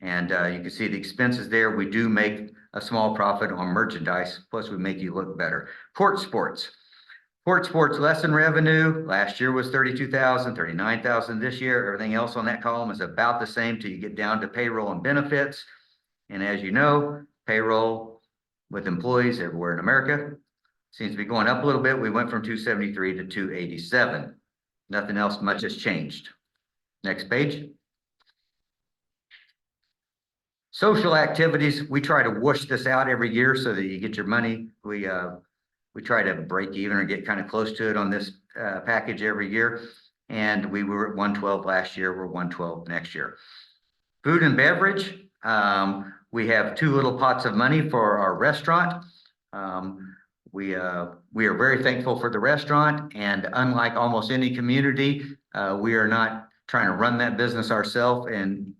And you can see the expenses there. We do make a small profit on merchandise, plus we make you look better. Court sports. Court sports lesson revenue last year was $32,000, $39,000 this year. Everything else on that column is about the same till you get down to payroll and benefits. And as you know, payroll with employees everywhere in America seems to be going up a little bit. We went from 273 to 287. Nothing else much has changed. Next page. Social activities, we try to wash this out every year so that you get your money. We try to break even or get kind of close to it on this package every year. And we were at 112 last year. We're 112 next year. Food and beverage, we have 2 little pots of money for our restaurant. We are very thankful for the restaurant, and unlike almost any community, we are not trying to run that business ourselves and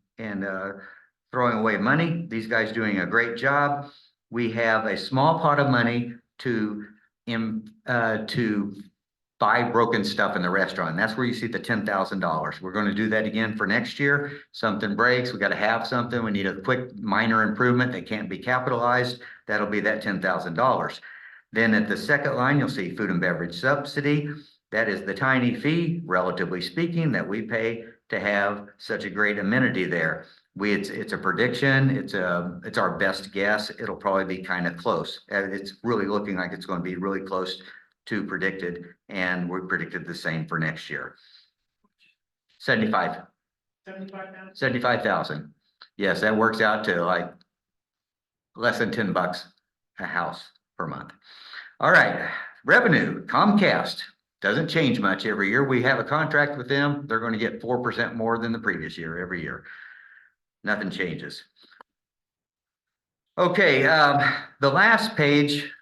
throwing away money. These guys doing a great job. We have a small pot of money to buy broken stuff in the restaurant. And that's where you see the $10,000. We're going to do that again for next year. Something breaks, we got to have something. We need a quick minor improvement that can't be capitalized. That'll be that $10,000. Then at the second line, you'll see food and beverage subsidy. That is the tiny fee, relatively speaking, that we pay to have such a great amenity there. It's a prediction. It's our best guess. It'll probably be kind of close. It's really looking like it's going to be really close to predicted, and we predicted the same for next year. 75,000. Yes, that works out to like less than $10 a house per month. All right, revenue. Comcast doesn't change much every year. We have a contract with them. They're going to get 4% more than the previous year every year. Nothing changes. Okay, the last page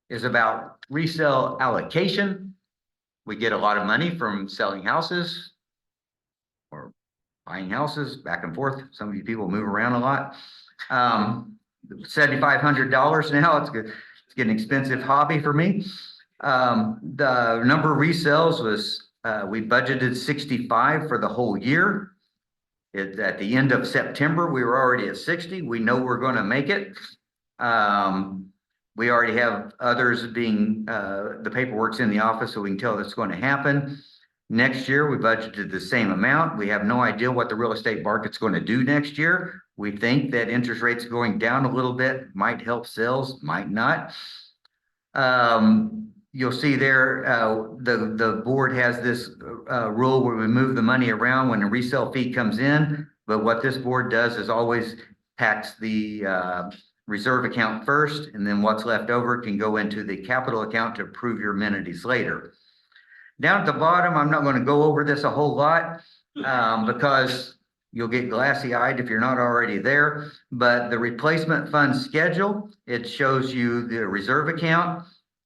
is about resale allocation. We get a lot of money from selling houses or buying houses back and forth. Some of you people move around a lot. $7,500 now. It's good. It's getting an expensive hobby for me. The number of resales was, we budgeted 65 for the whole year. At the end of September, we were already at 60. We know we're going to make it. We already have others being, the paperwork's in the office, so we can tell that's going to happen. Next year, we budgeted the same amount. We have no idea what the real estate market's going to do next year. We think that interest rates going down a little bit might help sales, might not. You'll see there, the board has this rule where we move the money around when a resale fee comes in. But what this board does is always tax the reserve account first, and then what's left over can go into the capital account to improve your amenities later. Down at the bottom, I'm not going to go over this a whole lot because you'll get glassy-eyed if you're not already there. But the replacement fund schedule, it shows you the reserve account.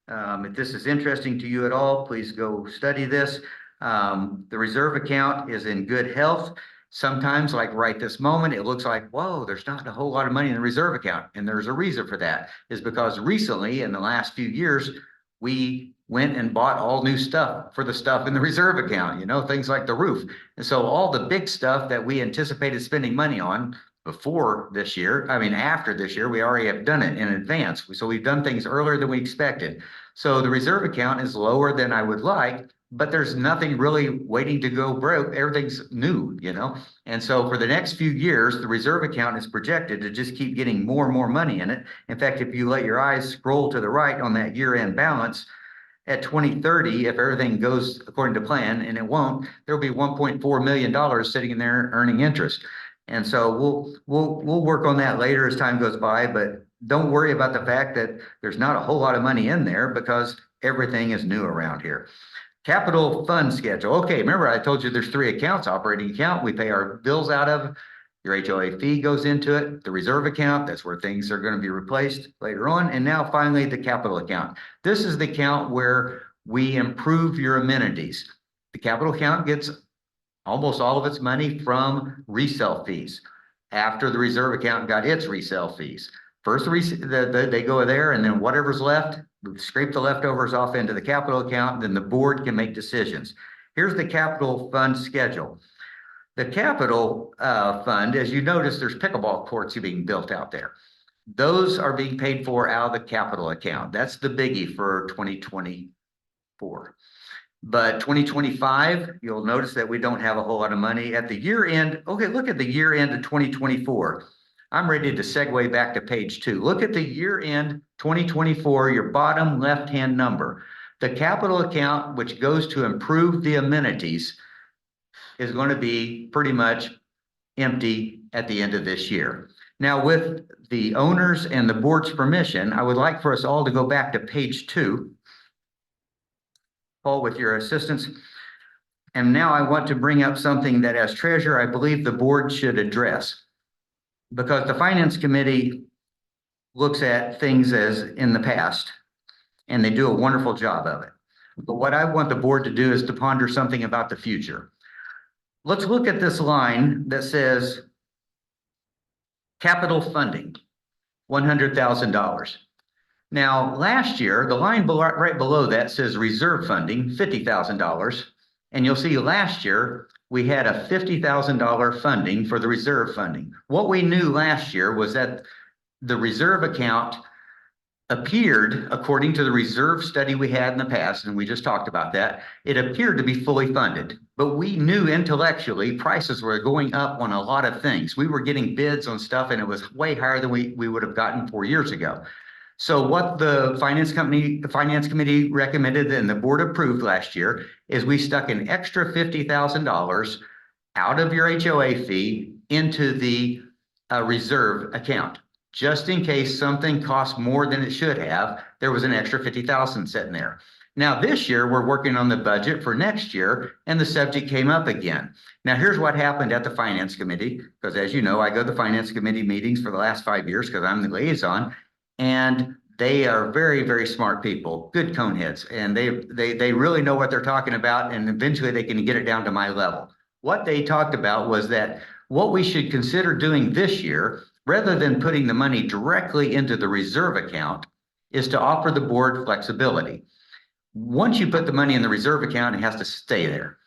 If this is interesting to you at all, please go study this. The reserve account is in good health. Sometimes, like right this moment, it looks like, whoa, there's not a whole lot of money in the reserve account. And there's a reason for that, is because recently, in the last few years, we went and bought all new stuff for the stuff in the reserve account, things like the roof. And so all the big stuff that we anticipated spending money on before this year, after this year, we already have done it in advance. So we've done things earlier than we expected. So the reserve account is lower than I would like, but there's nothing really waiting to go broke. Everything's new, And so for the next few years, the reserve account is projected to just keep getting more and more money in it. In fact, if you let your eyes scroll to the right on that year-end balance, at 2030, if everything goes according to plan, and it won't, there'll be $1.4 million sitting in there earning interest. And so we'll work on that later as time goes by, but don't worry about the fact that there's not a whole lot of money in there because everything is new around here. Capital fund schedule. Okay, remember I told you there's 3 accounts: operating account, we pay our bills out of. Your HOA fee goes into it. The reserve account, that's where things are going to be replaced later on. And now finally, the capital account. This is the account where we improve your amenities. The capital account gets almost all of its money from resale fees after the reserve account got its resale fees. First, they go there, and then whatever's left, we scrape the leftovers off into the capital account, then the board can make decisions. Here's the capital fund schedule. The capital fund, as you notice, there's pickleball courts being built out there. Those are being paid for out of the capital account. That's the biggie for 2024. But 2025, you'll notice that we don't have a whole lot of money at the year end. Okay, look at the year end of 2024. I'm ready to segue back to page 2. Look at the year end 2024, your bottom left-hand number. The capital account, which goes to improve the amenities, is going to be pretty much empty at the end of this year. Now, with the owners and the board's permission, I would like for us all to go back to page 2. Paul, with your assistance. And now I want to bring up something that as treasurer, I believe the board should address. Because the finance committee looks at things as in the past, and they do a wonderful job of it. But what I want the board to do is to ponder something about the future. Let's look at this line that says capital funding, $100,000. Now, last year, the line right below that says reserve funding, $50,000. And you'll see last year, we had a $50,000 funding for the reserve funding. What we knew last year was that the reserve account appeared, according to the reserve study we had in the past, and we just talked about that, it appeared to be fully funded. But we knew intellectually prices were going up on a lot of things. We were getting bids on stuff, and it was way higher than we would have gotten 4 years ago. So what the finance committee recommended and the board approved last year is we stuck an extra $50,000 out of your HOA fee into the reserve account. Just in case something costs more than it should have, there was an extra $50,000 sitting there. Now this year, we're working on the budget for next year, and the subject came up again. Now here's what happened at the finance committee, because as you know, I go to the finance committee meetings for the last 5 years because I'm the liaison, and they are very, very smart people, good coneheads, and they really know what they're talking about, and eventually they can get it down to my level. What they talked about was that what we should consider doing this year, rather than putting the money directly into the reserve account, is to offer the board flexibility. Once you put the money in the reserve account, it has to stay there.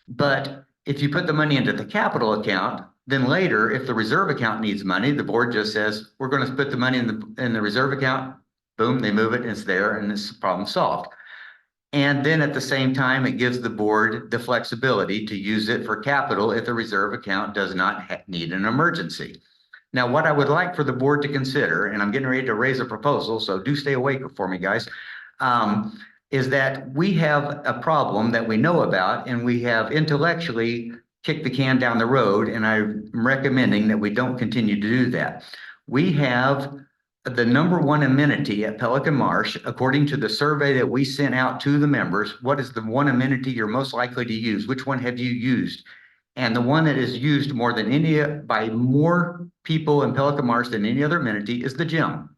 But if you put the money into the capital account, then later, if the reserve account needs money, the board just says, we're going to put the money in the reserve account. Boom, they move it, and it's there, and this problem solved. And then at the same time, it gives the board the flexibility to use it for capital if the reserve account does not need an emergency. Now, what I would like for the board to consider, and I'm getting ready to raise a proposal, so do stay awake for me, guys, is that we have a problem that we know about, and we have intellectually kicked the can down the road, and I'm recommending that we don't continue to do that. We have the number one amenity at Pelican Marsh, according to the survey that we sent out to the members, what is the one amenity you're most likely to use? Which one have you used? And the one that is used more than any, by more people in Pelican Marsh than any other amenity is the gym.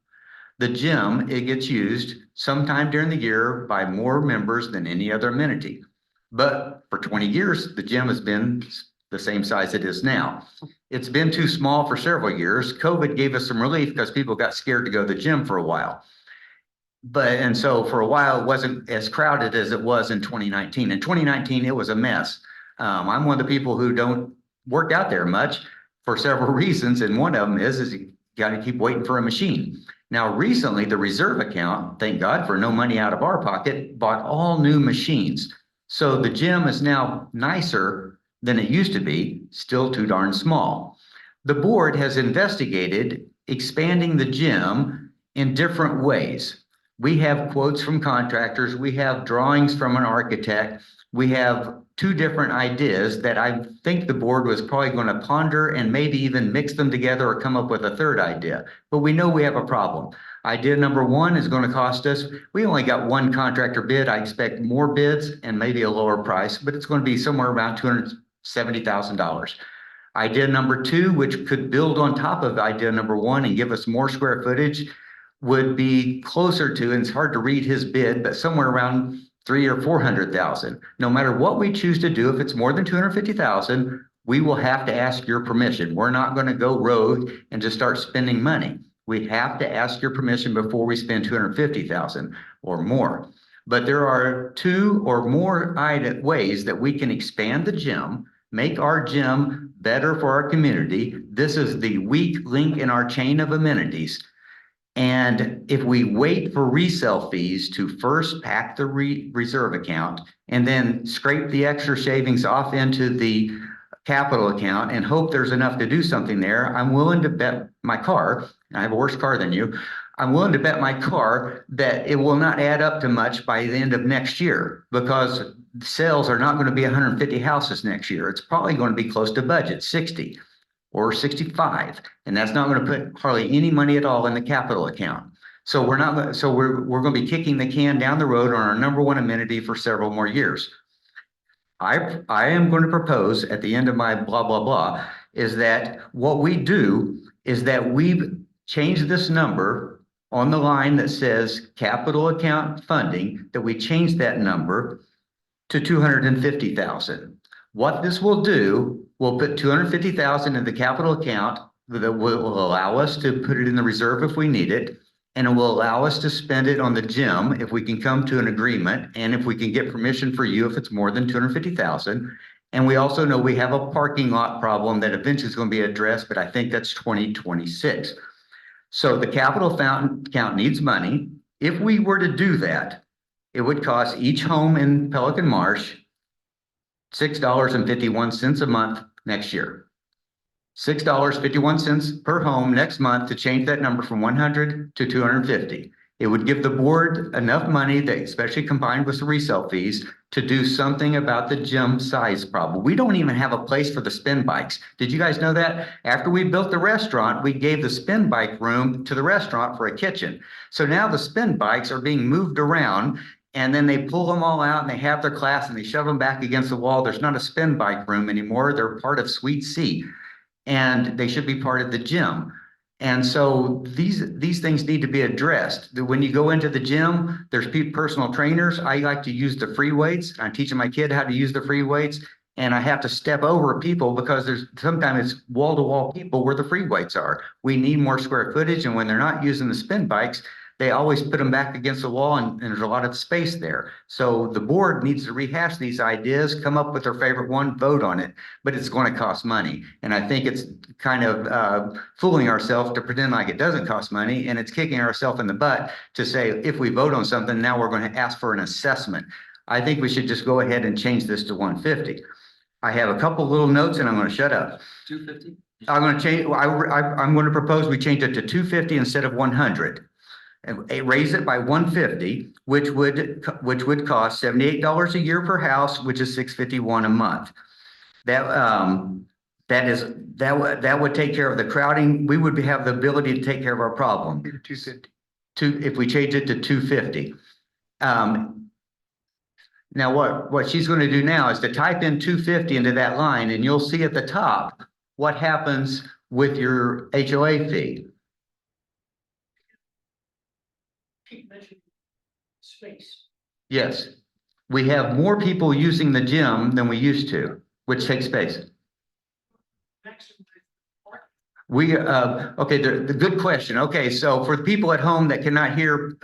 The gym, it gets used sometime during the year by more members than any other amenity. But for 20 years, the gym has been the same size it is now. It's been too small for several years. COVID gave us some relief because people got scared to go to the gym for a while. And so for a while, it wasn't as crowded as it was in 2019. In 2019, it was a mess. I'm one of the people who don't work out there much for several reasons. And one of them is you got to keep waiting for a machine. Now, recently, the reserve account, thank God for no money out of our pocket, bought all new machines. So the gym is now nicer than it used to be, still too darn small. The board has investigated expanding the gym in different ways. We have quotes from contractors, we have drawings from an architect, we have two different ideas that I think the board was probably going to ponder and maybe even mix them together or come up with a third idea. But we know we have a problem. Idea number one is going to cost us, we only got one contractor bid. I expect more bids and maybe a lower price, but it's going to be somewhere around $270,000. Idea number two, which could build on top of idea number one and give us more square footage, would be closer to, and it's hard to read his bid, but somewhere around 300,000 or 400,000. No matter what we choose to do, if it's more than 250,000, we will have to ask your permission. We're not going to go rogue and just start spending money. We have to ask your permission before we spend 250,000 or more. But there are two or more ways that we can expand the gym, make our gym better for our community. This is the weak link in our chain of amenities. And if we wait for resale fees to first pack the reserve account and then scrape the extra savings off into the capital account and hope there's enough to do something there, I'm willing to bet my car, and I have a worse car than you, I'm willing to bet my car that it will not add up to much by the end of next year, because sales are not going to be 150 houses next year. It's probably going to be close to budget, 60 or 65. And that's not going to put hardly any money at all in the capital account. So we're going to be kicking the can down the road on our number one amenity for several more years. I am going to propose at the end of my blah, blah, blah, is that what we do is that we change this number on the line that says capital account funding, that we change that number to 250,000. What this will do, we'll put 250,000 in the capital account that will allow us to put it in the reserve if we need it. And it will allow us to spend it on the gym if we can come to an agreement and if we can get permission for you if it's more than 250,000. And we also know we have a parking lot problem that eventually is going to be addressed, but I think that's 2026. So the capital account needs money. If we were to do that, it would cost each home in Pelican Marsh $6.51 a month next year. $6.51 per home next month to change that number from 100 to 250. It would give the board enough money, that, especially combined with the resale fees, to do something about the gym size problem. We don't even have a place for the spin bikes. Did you guys know that? After we built the restaurant, we gave the spin bike room to the restaurant for a kitchen. So now the spin bikes are being moved around, and then they pull them all out and they have their class and they shove them back against the wall. There's not a spin bike room anymore. They're part of Suite C, and they should be part of the gym. And so these things need to be addressed. When you go into the gym, there's personal trainers. I like to use the free weights. I'm teaching my kid how to use the free weights, and I have to step over people because sometimes it's wall-to-wall people where the free weights are. We need more square footage, and when they're not using the spin bikes, they always put them back against the wall, and there's a lot of space there. So the board needs to rehash these ideas, come up with their favorite one, vote on it, but it's going to cost money. And I think it's kind of fooling ourselves to pretend like it doesn't cost money, and it's kicking ourselves in the butt to say, if we vote on something, now we're going to ask for an assessment. I think we should just go ahead and change this to 150. I have a couple little notes and I'm going to shut up. 250? I'm going to change, I'm going to propose we change it to 250 instead of 100. And raise it by 150, which would cost $78 a year per house, which is $651 a month. That that would take care of the crowding. We would have the ability to take care of our problem. 250. If we change it to 250. Now what she's going to do now is to type in 250 into that line, and you'll see at the top what happens with your HOA fee. Space. Yes, we have more people using the gym than we used to, which takes space. We, okay, the good question. Okay, so for the people at home that cannot hear,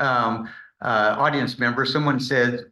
audience members, someone said,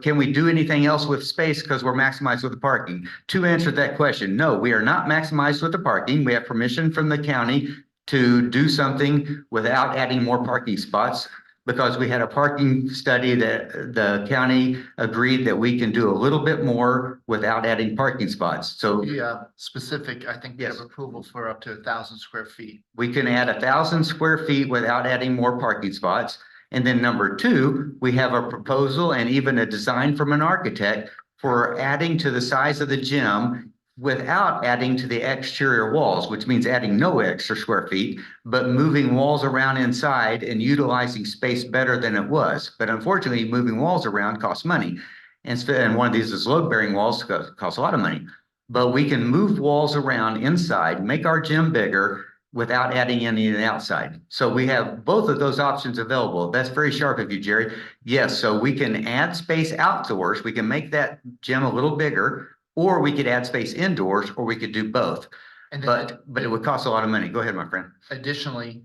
can we do anything else with space because we're maximized with the parking? To answer that question, no, we are not maximized with the parking. We have permission from the county to do something without adding more parking spots, because we had a parking study that the county agreed that we can do a little bit more without adding parking spots. So Yeah, specific, I think we have Yes. approval for up to 1,000 square feet. we can add 1,000 square feet without adding more parking spots. And then number two, we have a proposal and even a design from an architect for adding to the size of the gym without adding to the exterior walls, which means adding no extra square feet, but moving walls around inside and utilizing space better than it was. But unfortunately, moving walls around costs money. And one of these is load-bearing walls, costs a lot of money. But we can move walls around inside, make our gym bigger without adding any on the outside. So we have both of those options available. That's very sharp of you, Jerry. Yes, so we can add space outdoors. We can make that gym a little bigger, or we could add space indoors, or we could do both. And then But it would cost a lot of money. Go ahead, my friend. additionally,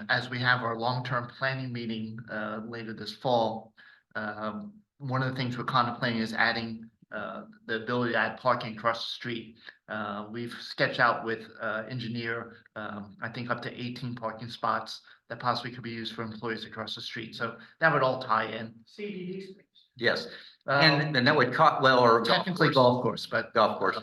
as we have our long-term planning meeting later this fall, one of the things we're contemplating is adding the ability to add parking across the street. We've sketched out with engineer, I think up to 18 parking spots that possibly could be used for employees across the street. So that would all tie in. CDD space. Yes, Um, and that would cost, well, or Technically golf course, but. golf course.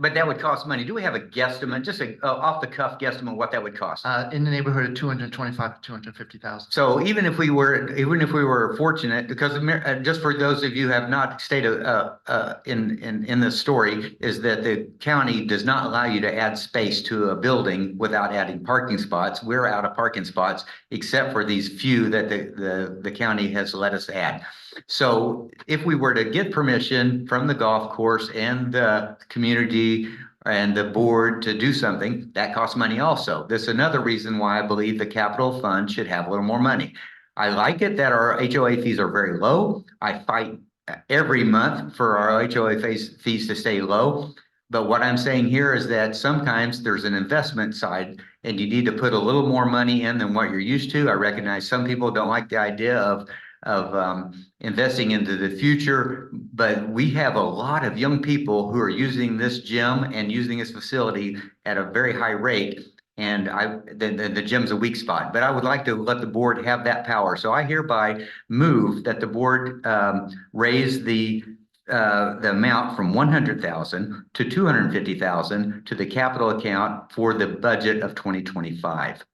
But that would cost money. Do we have a guesstimate, just a off the cuff guesstimate, what that would cost? In the neighborhood of 225 to 250,000. So even if we were fortunate, because just for those of you who have not stayed in this story, is that the county does not allow you to add space to a building without adding parking spots. We're out of parking spots, except for these few that the county has let us add. So if we were to get permission from the golf course and the community and the board to do something, that costs money also. This is another reason why I believe the capital fund should have a little more money. I like it that our HOA fees are very low. I fight every month for our HOA fees to stay low. But what I'm saying here is that sometimes there's an investment side and you need to put a little more money in than what you're used to. I recognize some people don't like the idea of investing into the future, but we have a lot of young people who are using this gym and using this facility at a very high rate. And the gym's a weak spot, but I would like to let the board have that power. So I hereby move that the board raise the amount from 100,000 to 250,000 to the capital account for the budget of 2025.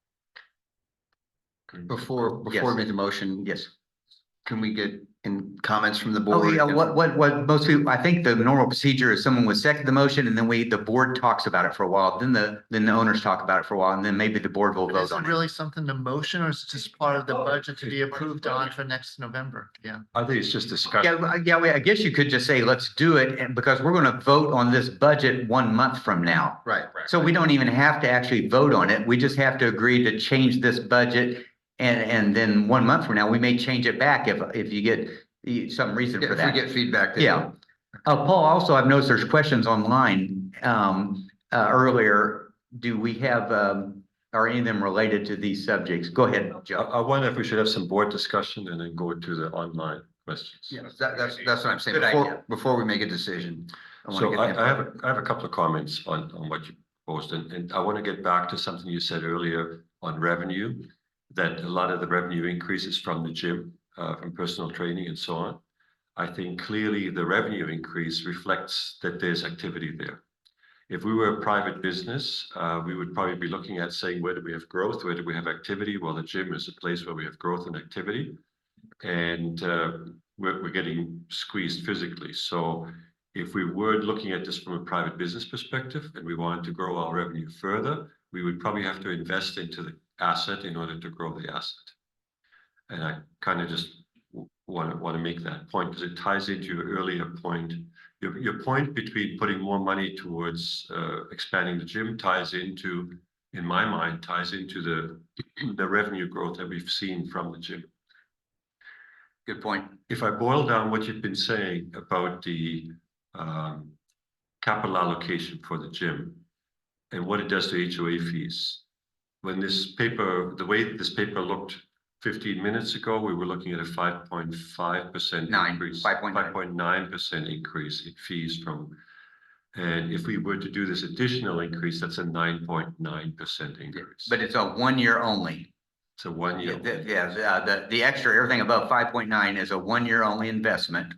Before Yes. we make a motion, Yes. can we get in comments from the Oh, board? yeah, what most people, I think the normal procedure is someone would second the motion and then the board talks about it for a while, then the owners talk about it for a while, and then maybe the board will But vote is it on it. really something to motion, or is it just part of the budget to be approved on for next November? Yeah. I think it's just discussion. I guess you could just say, let's do it, and because we're gonna vote on this budget 1 month from now. Right. So we don't even have to actually vote on it. We just have to agree to change this budget. And then 1 month from now, we may change it back if you get some reason Yeah, for if we that. get feedback. then- Yeah. Paul, also, I've noticed there's questions online earlier. Do we have, are any of them related to these subjects? Go ahead, Joe. I wonder if we should have some board discussion and then go to the online questions. Yeah, that's what I'm saying, Good idea. before we make a decision. wanna So get I input. have a couple of comments on what you posed, and I want to get back to something you said earlier on revenue, that a lot of the revenue increases from the gym, from personal training and so on. I think clearly the revenue increase reflects that there's activity there. If we were a private business, we would probably be looking at saying, where do we have growth? Where do we have activity? Well, the gym is a place where we have growth and activity. And we're getting squeezed physically. So If we were looking at this from a private business perspective and we wanted to grow our revenue further, we would probably have to invest into the asset in order to grow the asset. And I kind of just want to make that point because it ties into your earlier point. Your point between putting more money towards expanding the gym ties into, in my mind, ties into the revenue growth that we've seen from the gym. Good point. If I boil down what you've been saying about the capital allocation for the gym and what it does to HOA fees, when this paper, the way this paper looked 15 minutes ago, we were looking at a 5.5% increase, 5.9% increase in fees from, and if we were to do this additional increase, that's a 9.9% increase. But it's a 1 year only. It's a 1 year. The extra, everything above 5.9 is a 1 year only investment.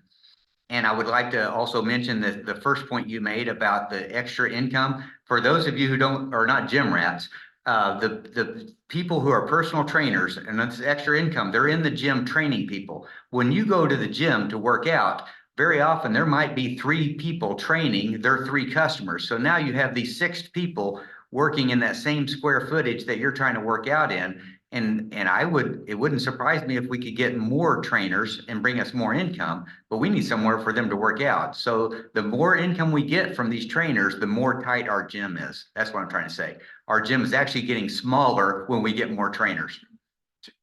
And I would like to also mention that the first point you made about the extra income, for those of you who are not gym rats, the people who are personal trainers and that's extra income, they're in the gym training people. When you go to the gym to work out, very often there might be 3 people training their 3 customers. So now you have these 6 people working in that same square footage that you're trying to work out in. And it wouldn't surprise me if we could get more trainers and bring us more income, but we need somewhere for them to work out. So the more income we get from these trainers, the more tight our gym is. That's what I'm trying to say. Our gym is actually getting smaller when we get more trainers.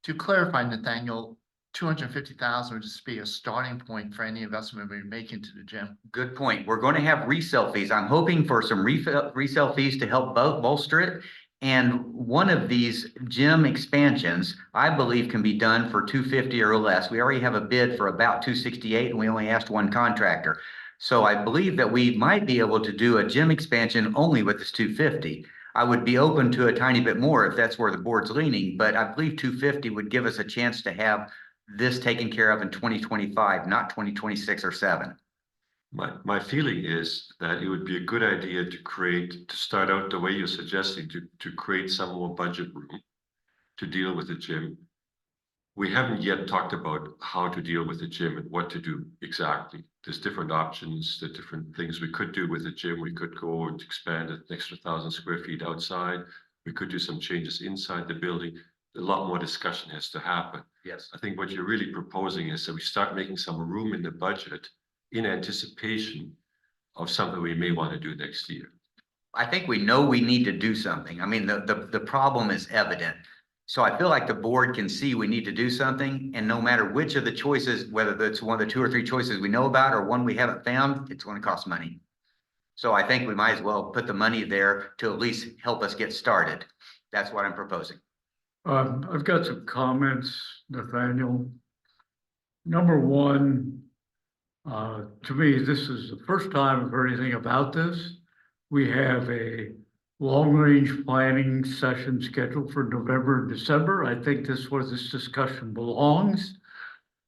To clarify, Nathaniel, 250,000 would just be a starting point for any investment we make into the gym. Good point. We're going to have resale fees. I'm hoping for some resale fees to help bolster it. And one of these gym expansions, I believe, can be done for 250 or less. We already have a bid for about 268, and we only asked one contractor. So I believe that we might be able to do a gym expansion only with this 250. I would be open to a tiny bit more if that's where the board's leaning, but I believe 250 would give us a chance to have this taken care of in 2025, not 2026 or 7. My feeling is that it would be a good idea to start out the way you're suggesting, to create some more budget room to deal with the gym. We haven't yet talked about how to deal with the gym and what to do exactly. There's different options, the different things we could do with the gym. We could go and expand an extra 1,000 square feet outside. We could do some changes inside the building. A lot more discussion has to happen. Yes. I think what you're really proposing is that we start making some room in the budget in anticipation of something we may want to do next year. I think we know we need to do something. I mean, the problem is evident. So I feel like the board can see we need to do something, and no matter which of the choices, whether it's one of the 2 or 3 choices we know about or one we haven't found, it's going to cost money. So I think we might as well put the money there to at least help us get started. That's what I'm proposing. I've got some comments, Nathaniel. Number one, to me, this is the first time I've heard anything about this. We have a long-range planning session scheduled for November and December. I think this is where this discussion belongs.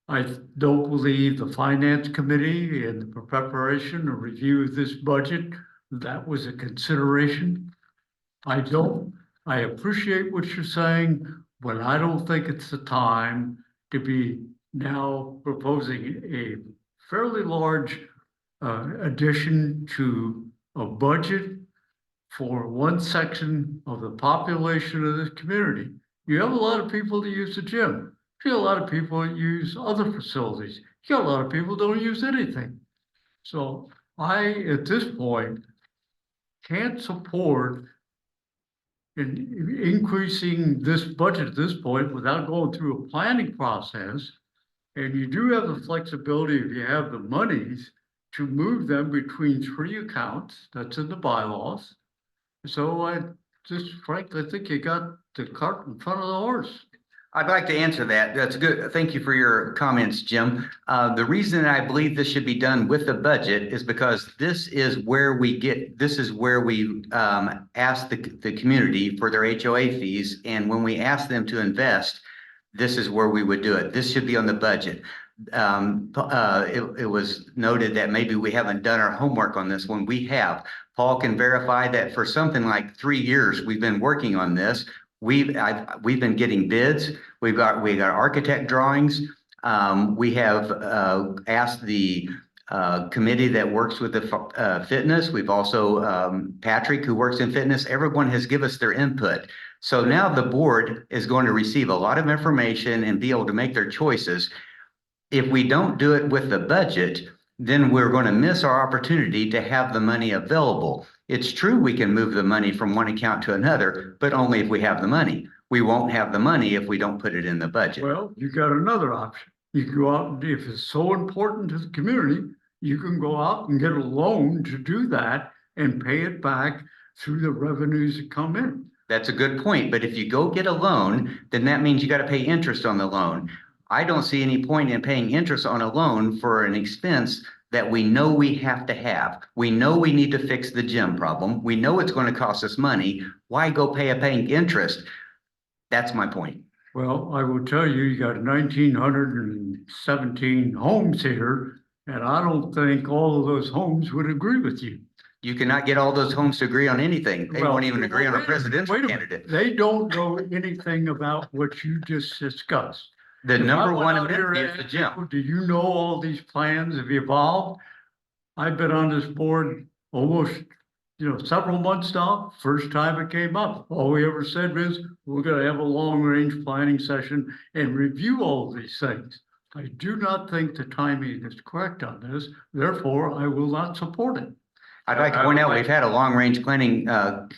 I don't believe the finance committee in the preparation or review of this budget, that was a consideration. I appreciate what you're saying, but I don't think it's the time to be now proposing a fairly large addition to a budget for one section of the population of this community. You have a lot of people that use the gym. You have a lot of people that use other facilities. You got a lot of people that don't use anything. So I, at this point, can't support increasing this budget at this point without going through a planning process. And you do have the flexibility, if you have the monies, to move them between 3 accounts. That's in the bylaws. So I just frankly think you got the cart in front of the horse. I'd like to answer that. That's good. Thank you for your comments, Jim. The reason I believe this should be done with the budget is because this is where we ask the community for their HOA fees. And when we ask them to invest, this is where we would do it. This should be on the budget. It was noted that maybe we haven't done our homework on this one. We have. Paul can verify that for something like 3 years, we've been working on this. We've been getting bids. We got architect drawings. We have asked the committee that works with the fitness. We've also Patrick, who works in fitness. Everyone has given us their input. So now the board is going to receive a lot of information and be able to make their choices. If we don't do it with the budget, then we're going to miss our opportunity to have the money available. It's true we can move the money from one account to another, but only if we have the money. We won't have the money if we don't put it in the budget. Well, you got another option. You can go out and if it's so important to the community, you can go out and get a loan to do that and pay it back through the revenues that come in. That's a good point, but if you go get a loan, then that means you got to pay interest on the loan. I don't see any point in paying interest on a loan for an expense that we know we have to have. We know we need to fix the gym problem. We know it's going to cost us money. Why go paying interest? That's my point. Well, I will tell you, you got 1,917 homes here, and I don't think all of those homes would agree with you. You cannot get all those homes to agree on anything. They won't even agree on a presidential Wait a minute. candidate. They don't know anything about what you just discussed. The If I number went one out here amenity is and the asked gym. people, do you know all these plans have evolved? I've been on this board almost, several months now. First time it came up. All we ever said was, we're gonna have a long-range planning session and review all these things. I do not think the timing is correct on this, therefore I will not support it. I'd like to point out, we've had a long-range planning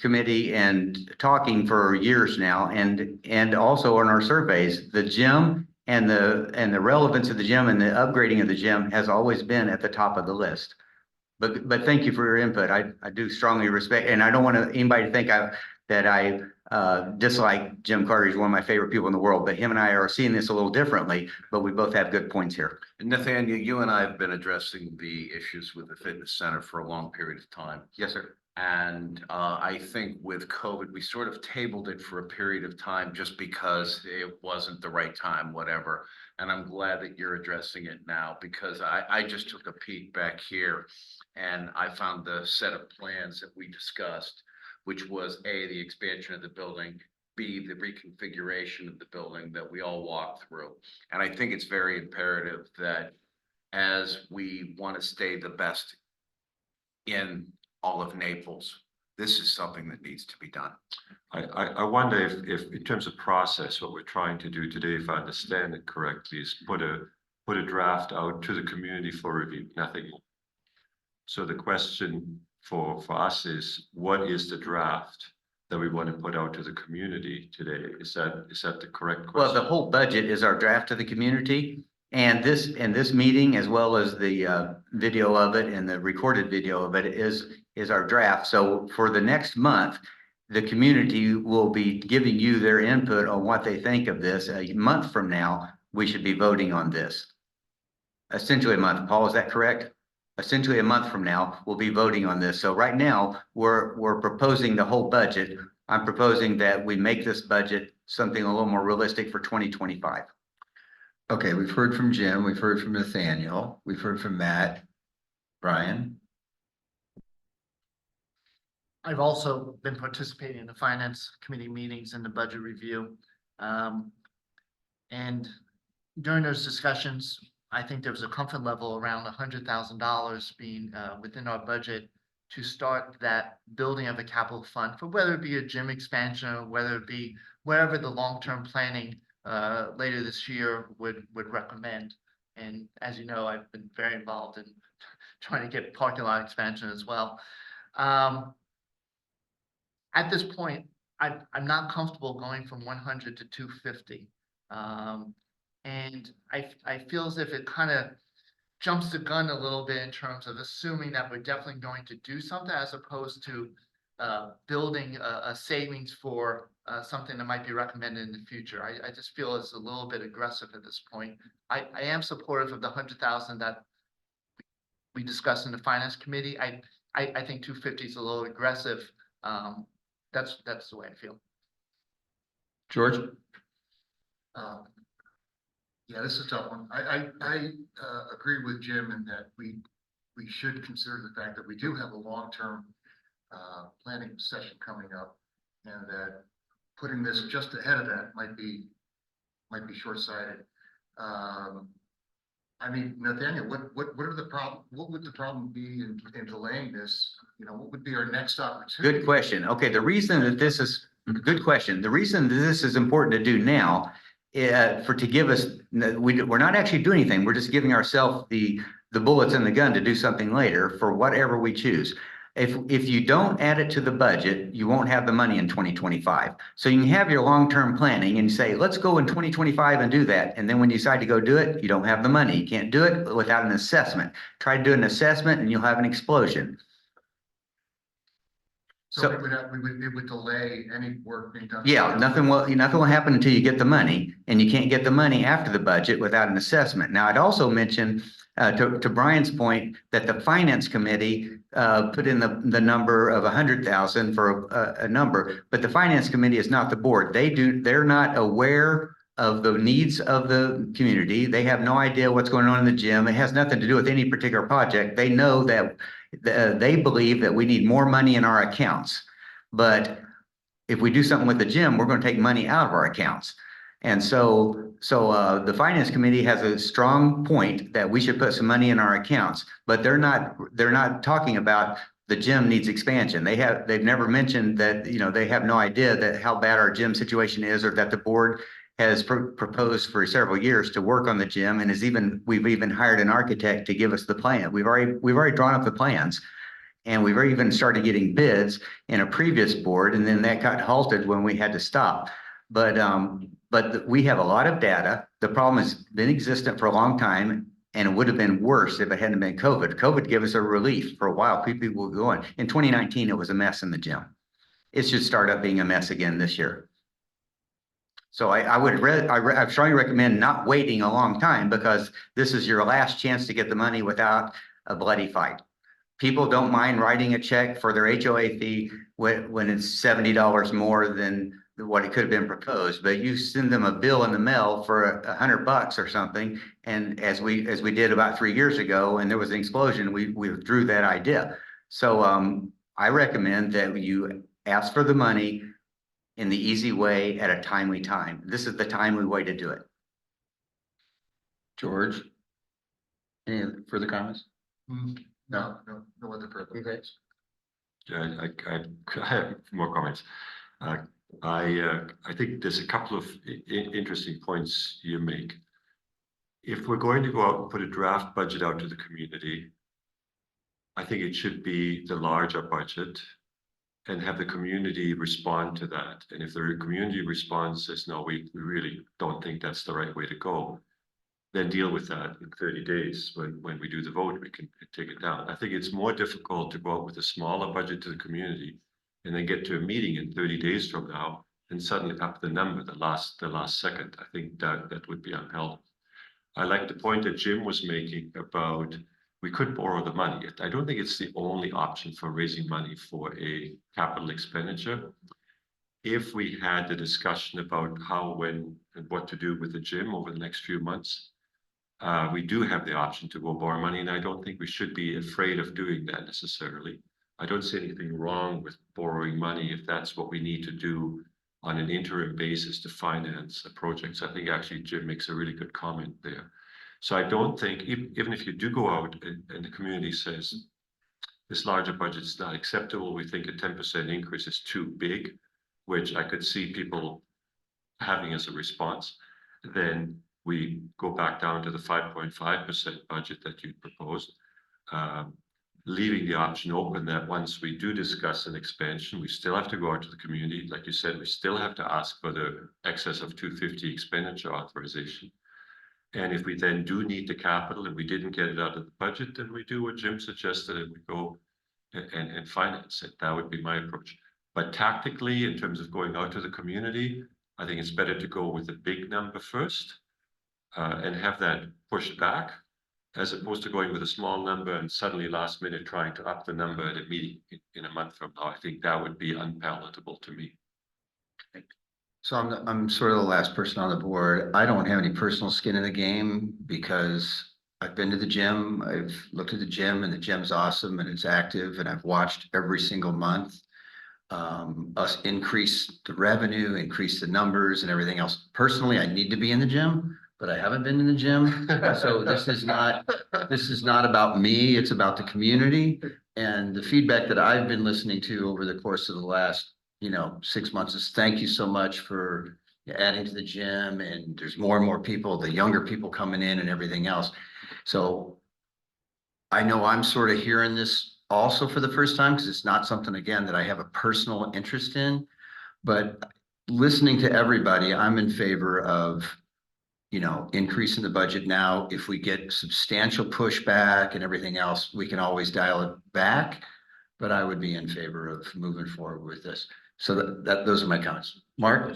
committee and talking for years now, and also on our surveys, the gym and the relevance of the gym and the upgrading of the gym has always been at the top of the list. But thank you for your input. I do strongly respect, and I don't want anybody to think that I dislike Jim Carter. He's one of my favorite people in the world, but him and I are seeing this a little differently, but we both have good points here. Nathaniel, you and I have been addressing the issues with the fitness center for a long period of time. Yes, sir. And I think with COVID, we sort of tabled it for a period of time just because it wasn't the right time, whatever. And I'm glad that you're addressing it now because I just took a peek back here and I found the set of plans that we discussed, which was A, the expansion of the building, B, the reconfiguration of the building that we all walked through. And I think it's very imperative that as we want to stay the best in all of Naples, this is something that needs to be done. I wonder if in terms of process, what we're trying to do today, if I understand it correctly, is put a draft out to the community for review, nothing more. So the question for us is, what is the draft that we want to put out to the community today? Is that the correct question? Well, the whole budget is our draft to the community. And this meeting, as well as the video of it and the recorded video of it is our draft. So for the next month, the community will be giving you their input on what they think of this. A month from now, we should be voting on this. Essentially a month. Paul, is that correct? Essentially a month from now, we'll be voting on this. So right now, we're proposing the whole budget. I'm proposing that we make this budget something a little more realistic for 2025. Okay, we've heard from Jim, we've heard from Nathaniel, we've heard from Matt. Brian? I've also been participating in the finance committee meetings and the budget review. And during those discussions, I think there was a comfort level around $100,000 being within our budget to start that building of a capital fund for whether it be a gym expansion or whether it be wherever the long-term planning later this year would recommend. And as you know, I've been very involved in trying to get parking lot expansion as well. At this point, I'm not comfortable going from 100 to 250. And I feel as if it kind of jumps the gun a little bit in terms of assuming that we're definitely going to do something as opposed to building a savings for something that might be recommended in the future. I just feel it's a little bit aggressive at this point. I am supportive of the 100,000 that we discussed in the finance committee. I think 250 is a little aggressive. That's the way I feel. George? Yeah, this is a tough one. I agree with Jim in that we should consider the fact that we do have a long-term planning session coming up, and that putting this just ahead of that might be short-sighted. I mean, Nathaniel, what are the what would the problem be in delaying this? You know, what would be our next opportunity? Good question. Okay, the reason that this is, good question. The reason that this is important to do now, to give us, we're not actually doing anything. We're just giving ourselves the bullets in the gun to do something later for whatever we choose. If you don't add it to the budget, you won't have the money in 2025. So you can have your long-term planning and say, let's go in 2025 and do that. And then when you decide to go do it, you don't have the money. You can't do it without an assessment. Try to do an assessment and you'll have an explosion. So it would delay any work being done. Yeah, nothing will happen until you get the money, and you can't get the money after the budget without an assessment. Now, I'd also mention, to Brian's point, that the finance committee put in the number of 100,000 for a number, but the finance committee is not the board. They're not aware of the needs of the community. They have no idea what's going on in the gym. It has nothing to do with any particular project. They know that they believe that we need more money in our accounts. But if we do something with the gym, we're going to take money out of our accounts. And so the finance committee has a strong point that we should put some money in our accounts, but they're not talking about the gym needs expansion. They've never mentioned that, they have no idea that how bad our gym situation is, or that the board has proposed for several years to work on the gym, and we've even hired an architect to give us the plan. We've already drawn up the plans, and we've even started getting bids in a previous board, and then that got halted when we had to stop. But we have a lot of data. The problem has been existent for a long time, and it would have been worse if it hadn't been COVID. COVID gave us a relief for a while. People were going. In 2019, it was a mess in the gym. It should start up being a mess again this year. So I strongly recommend not waiting a long time, because this is your last chance to get the money without a bloody fight. People don't mind writing a check for their HOA fee when it's $70 more than what it could have been proposed, but you send them a bill in the mail for $100 or something. And as we did about 3 years ago, and there was an explosion, we withdrew that idea. So I recommend that you ask for the money in the easy way at a timely time. This is the timely way to do it. George? Any further comments? No other purpose. Yeah, I have more comments. I think there's a couple of interesting points you make. If we're going to go out and put a draft budget out to the community, I think it should be the larger budget, and have the community respond to that. And if the community response says, no, we really don't think that's the right way to go, then deal with that in 30 days. When we do the vote, we can take it down. I think it's more difficult to go out with a smaller budget to the community and then get to a meeting in 30 days from now and suddenly up the number the last second. I think that would be unhealthy. I like the point that Jim was making about we could borrow the money. I don't think it's the only option for raising money for a capital expenditure. If we had the discussion about how, when, and what to do with the gym over the next few months, we do have the option to go borrow money, and I don't think we should be afraid of doing that necessarily. I don't see anything wrong with borrowing money if that's what we need to do on an interim basis to finance a project. So I think actually Jim makes a really good comment there. So I don't think, even if you do go out and the community says, this larger budget is not acceptable, we think a 10% increase is too big, which I could see people having as a response, then we go back down to the 5.5% budget that you proposed, leaving the option open that once we do discuss an expansion, we still have to go out to the community. Like you said, we still have to ask for the excess of 250 expenditure authorization. And if we then do need the capital and we didn't get it out of the budget, then we do what Jim suggested and we go and finance it. That would be my approach. But tactically, in terms of going out to the community, I think it's better to go with a big number first and have that pushed back, as opposed to going with a small number and suddenly last minute trying to up the number at a meeting in a month from now. I think that would be unpalatable to me. So I'm sort of the last person on the board. I don't have any personal skin in the game because I've been to the gym. I've looked at the gym, and the gym's awesome and it's active, and I've watched every single month us increase the revenue, increase the numbers and everything else. Personally, I need to be in the gym. but I haven't been in the gym. So this is not about me, it's about the community. And the feedback that I've been listening to over the course of the last, 6 months is thank you so much for adding to the gym, and there's more and more people, the younger people coming in and everything else. So I know I'm sort of hearing this also for the first time, because it's not something, again, that I have a personal interest in. But listening to everybody, I'm in favor of, increasing the budget now. If we get substantial pushback and everything else, we can always dial it back. But I would be in favor of moving forward with this. So those are my comments. Mark?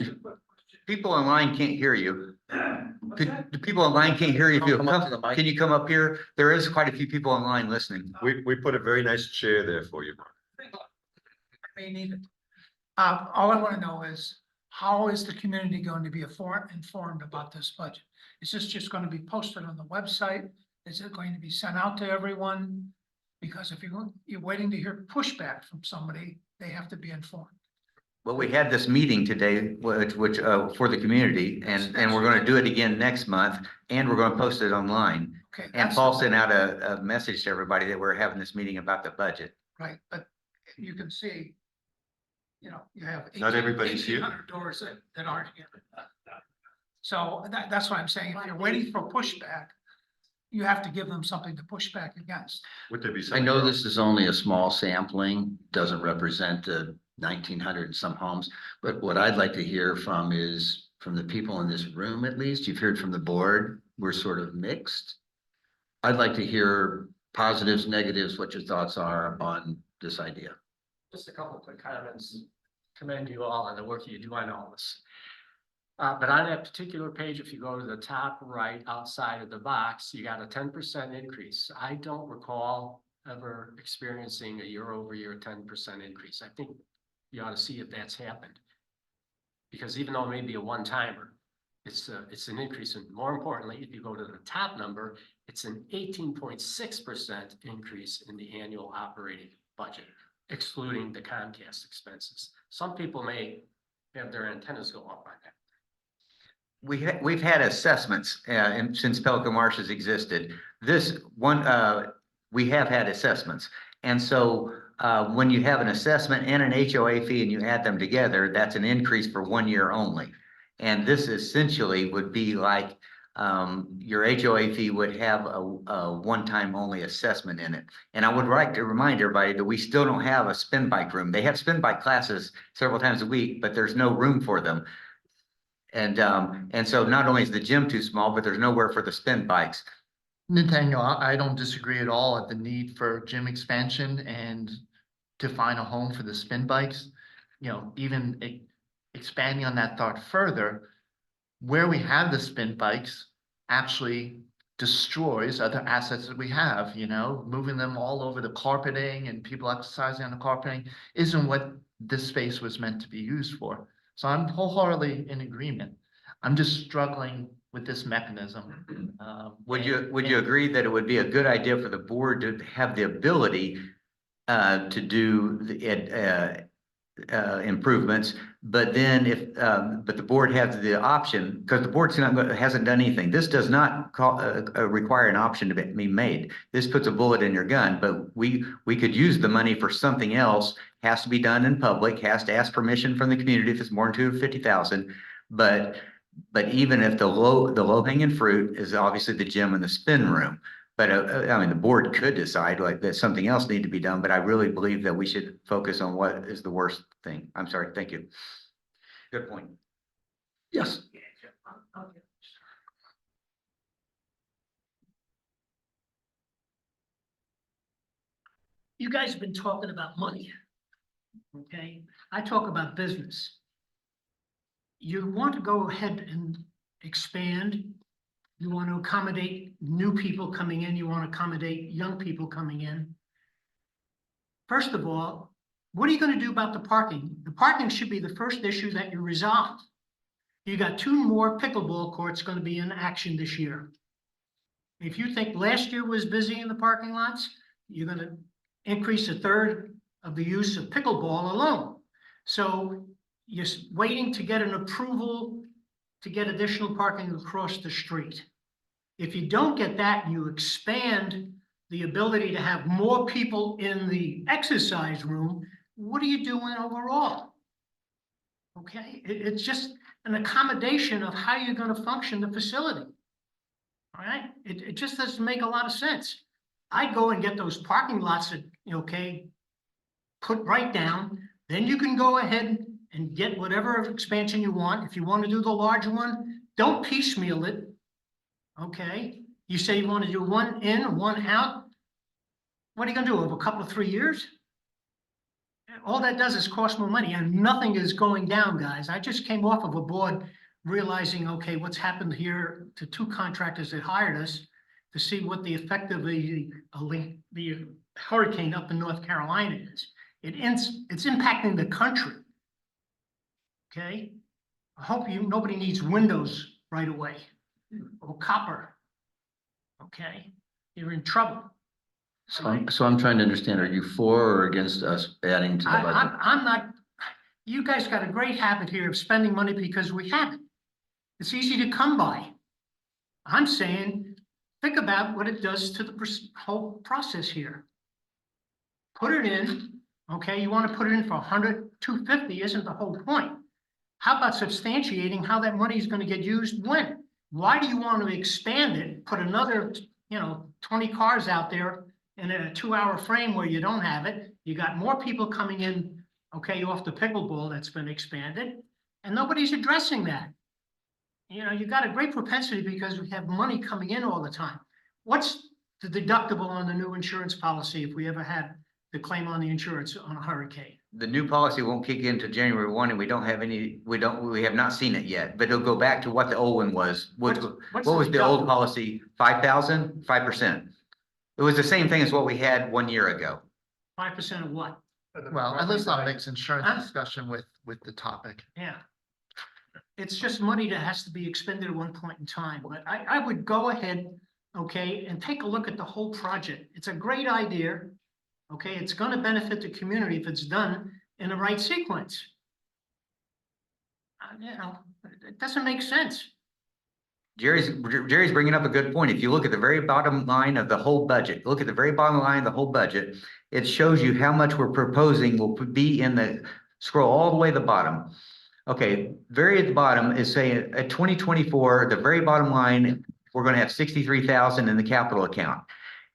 People online can't hear you. The people online can't hear you. If you Come up to the mic. Can you come up here? There is quite a few people online listening. We put a very nice chair there for you, Mark. I may need it. All I want to know is, how is the community going to be informed about this budget? Is this just going to be posted on the website? Is it going to be sent out to everyone? Because if you're waiting to hear pushback from somebody, they have to be informed. Well, we had this meeting today, which for the community, and we're going to do it again next month, and we're going to post it online. Okay. And that's Paul the- sent out a message to everybody that we're having this meeting about the budget. Right, but you can see, you have. Not everybody's here. 1,800 doors that aren't here. So that's what I'm saying. If you're waiting for pushback, you have to give them something to push back against. Would there be I something? know wrong? this is only a small sampling, doesn't represent the 1,900 and some homes, but what I'd like to hear from the people in this room, at least, you've heard from the board, we're sort of mixed. I'd like to hear positives, negatives, what your thoughts are on this idea. Just a couple of quick comments. Commend you all on the work you do on all this. But on that particular page, if you go to the top right outside of the box, you got a 10% increase. I don't recall ever experiencing a year-over-year 10% increase. I think you ought to see if that's happened. Because even though it may be a one-timer, it's an increase. And more importantly, if you go to the top number, it's an 18.6% increase in the annual operating budget, excluding the Comcast expenses. Some people may have their antennas go up on that. We've had assessments, and since Pelican Marsh has existed. This one, we have had assessments. And so, when you have an assessment and an HOA fee and you add them together, that's an increase for 1 year only. And this essentially would be like, your HOA fee would have a one-time only assessment in it. And I would like to remind everybody that we still don't have a spin bike room. They have spin bike classes several times a week, but there's no room for them. And so not only is the gym too small, but there's nowhere for the spin bikes. Nathaniel, I don't disagree at all at the need for gym expansion and to find a home for the spin bikes. Even expanding on that thought further, where we have the spin bikes actually destroys other assets that we have, moving them all over the carpeting and people exercising on the carpeting isn't what this space was meant to be used for. So I'm wholeheartedly in agreement. I'm just struggling with this mechanism. Would you agree that it would be a good idea for the board to have the ability to do the improvements, but then but the board has the option, because the board's hasn't done anything. This does not require an option to be made. This puts a bullet in your gun, but we could use the money for something else. Has to be done in public, has to ask permission from the community if it's more than 250,000. But even if the low hanging fruit is obviously the gym and the spin room. But I mean, the board could decide like that something else need to be done, but I really believe that we should focus on what is the worst thing. I'm sorry, thank you. Good point. Yes. You guys have been talking about money. Okay, I talk about business. You want to go ahead and expand. You want to accommodate new people coming in. You want to accommodate young people coming in. First of all, what are you going to do about the parking? The parking should be the first issue that you resolve. You got 2 more pickleball courts going to be in action this year. If you think last year was busy in the parking lots, you're going to increase 1/3 of the use of pickleball alone. So you're waiting to get an approval to get additional parking across the street. If you don't get that, you expand the ability to have more people in the exercise room, what are you doing overall? Okay, it's just an accommodation of how you're gonna function the facility. All right, it just doesn't make a lot of sense. I'd go and get those parking lots that, okay, put right down, then you can go ahead and get whatever expansion you want. If you want to do the larger one, don't piecemeal it. Okay, you say you want to do one in, one out. What are you gonna do over a couple of 3 years? All that does is cost more money and nothing is going down, guys. I just came off of a board realizing, okay, what's happened here to 2 contractors that hired us to see what the effect of the hurricane up in North Carolina is. It's impacting the country. Okay, I hope nobody needs windows right away or copper. Okay, you're in trouble. So I'm trying to understand, are you for or against us adding to the budget? I'm not, you guys got a great habit here of spending money because we have it. It's easy to come by. I'm saying, think about what it does to the whole process here. Put it in, okay, you want to put it in for 100, 250 isn't the whole point. How about substantiating how that money is going to get used when? Why do you want to expand it, put another, 20 cars out there in a 2-hour frame where you don't have it? You got more people coming in, okay, off the pickleball that's been expanded, and nobody's addressing that. You got a great propensity because we have money coming in all the time. What's the deductible on the new insurance policy if we ever had the claim on the insurance on a hurricane? The new policy won't kick in to January 1 and we have not seen it yet, but it'll go back to what the old one was. What was the old policy? 5,000, 5%. It was the same thing as what we had 1 year ago. 5% of what? Well, and let's not mix insurance discussion with the topic. Yeah. It's just money that has to be expended at one point in time, but I would go ahead, okay, and take a look at the whole project. It's a great idea. Okay, it's gonna benefit the community if it's done in the right sequence. It doesn't make sense. Jerry's bringing up a good point. If you look at the very bottom line of the whole budget, look at the very bottom line of the whole budget, it shows you how much we're proposing will be in the, scroll all the way to the bottom. Okay, very at the bottom is saying at 2024, the very bottom line, we're gonna have 63,000 in the capital account.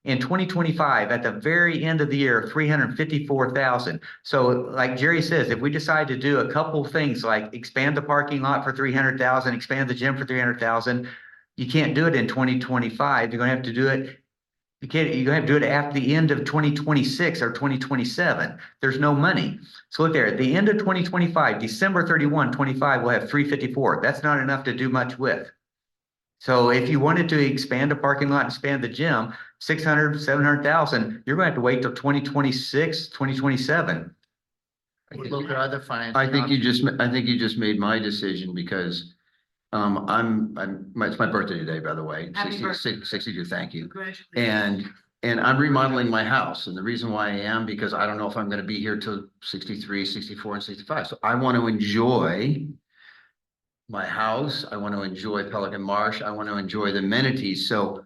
In 2025, at the very end of the year, 354,000. So like Jerry says, if we decide to do a couple things like expand the parking lot for 300,000, expand the gym for 300,000, you can't do it in 2025. You're gonna have to do it. You're gonna have to do it after the end of 2026 or 2027. There's no money. So look there, at the end of 2025, December 31, 25, we'll have 354. That's not enough to do much with. So if you wanted to expand a parking lot, expand the gym, 600, 700,000, you're going to have to wait till 2026, 2027. Look at other financial. I think you just made my decision because it's my birthday today, by the way. Happy birthday. 62, thank you. Congratulations. And I'm remodeling my house. And the reason why I am, because I don't know if I'm going to be here till 63, 64, and 65. So I want to enjoy my house. I want to enjoy Pelican Marsh. I want to enjoy the amenities. So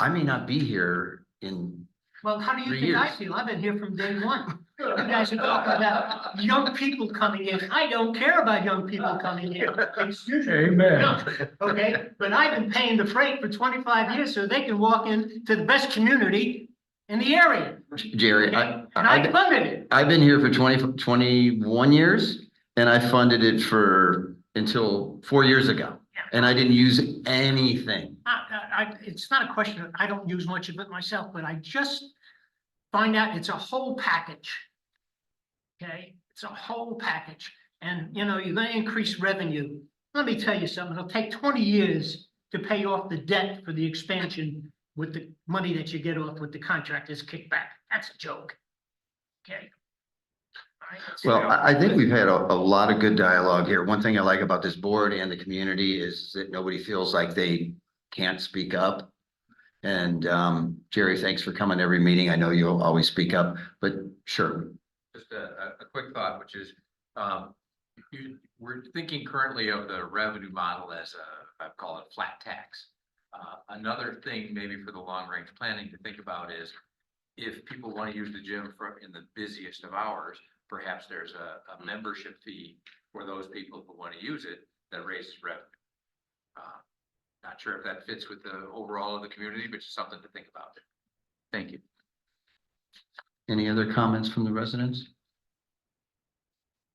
I may not be here in Well, how do you 3 think I years. feel? I've been here from day one. You guys are talking about young people coming in. I don't care about young people coming in. Excuse me. Amen. No, okay, but I've been paying the freight for 25 years so they can walk into the best community in the area. Jerry, Okay? And I funded it. I've been here for 21 years and I funded it until 4 years ago. And I didn't use anything. It's not a question of, I don't use much of it myself, but I just find out it's a whole package. Okay, it's a whole package. And you're gonna increase revenue. Let me tell you something, it'll take 20 years to pay off the debt for the expansion with the money that you get off with the contractors kickback. That's a joke. Okay. All right, that's it. Well, I think we've had a lot of good dialogue here. One thing I like about this board and the community is that nobody feels like they can't speak up. And Jerry, thanks for coming to every meeting. I know you'll always speak up, but sure. Just a quick thought, which is, We're thinking currently of the revenue model as I call it flat tax. Another thing maybe for the long range planning to think about is if people want to use the gym in the busiest of hours, perhaps there's a membership fee for those people who want to use it that raises revenue. Not sure if that fits with the overall of the community, but just something to think about. Thank you. Any other comments from the residents?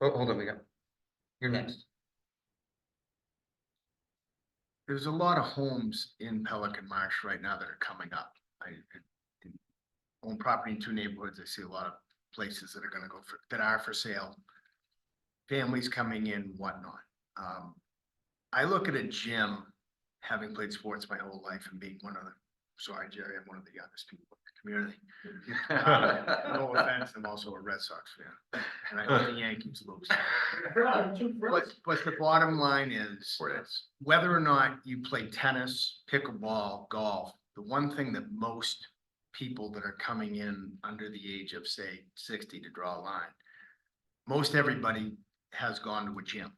Oh, hold on, you're next. There's a lot of homes in Pelican Marsh right now that are coming up. I own property in two neighborhoods. I see a lot of places that are gonna go for, that are for sale. Families coming in, whatnot. I look at a gym, having played sports my whole life and being one of the, sorry, Jerry, I'm one of the youngest people in the community. No offense, I'm also a Red Sox fan, and I hope the Yankees lose. But the bottom line is, whether or not you play tennis, pickleball, golf, the one thing that most people that are coming in under the age of, say, 60 to draw a line, most everybody has gone to a gym.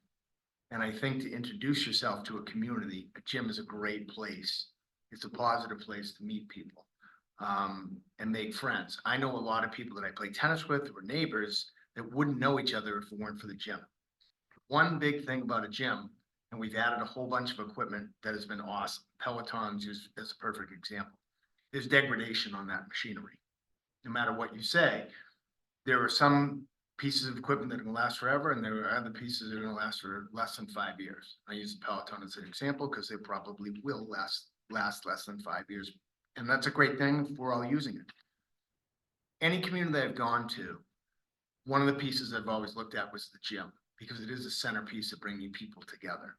And I think to introduce yourself to a community, a gym is a great place. It's a positive place to meet people and make friends. I know a lot of people that I play tennis with or neighbors that wouldn't know each other if it weren't for the gym. One big thing about a gym, and we've added a whole bunch of equipment that has been awesome. Peloton's used as a perfect example. There's degradation on that machinery. No matter what you say, there are some pieces of equipment that are gonna last forever, and there are other pieces that are gonna last for less than 5 years. I use the Peloton as an example because they probably will last less than 5 years. And that's a great thing if we're all using it. Any community that I've gone to, one of the pieces I've always looked at was the gym, because it is a centerpiece of bringing people together.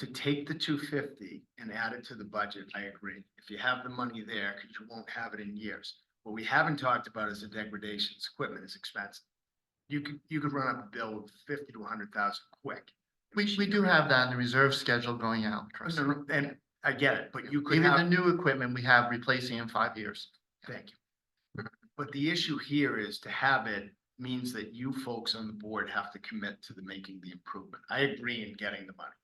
To take the 250 and add it to the budget, I agree. If you have the money there, because you won't have it in years. What we haven't talked about is the degradation. This equipment is expensive. You could run up a bill of 50 to 100,000 quick. We do have that in the reserve schedule going out, Chris. And I get it, but you could Even the have, new equipment we have replacing in 5 years. thank you. But the issue here is to have it means that you folks on the board have to commit to making the improvement. I agree in getting the money,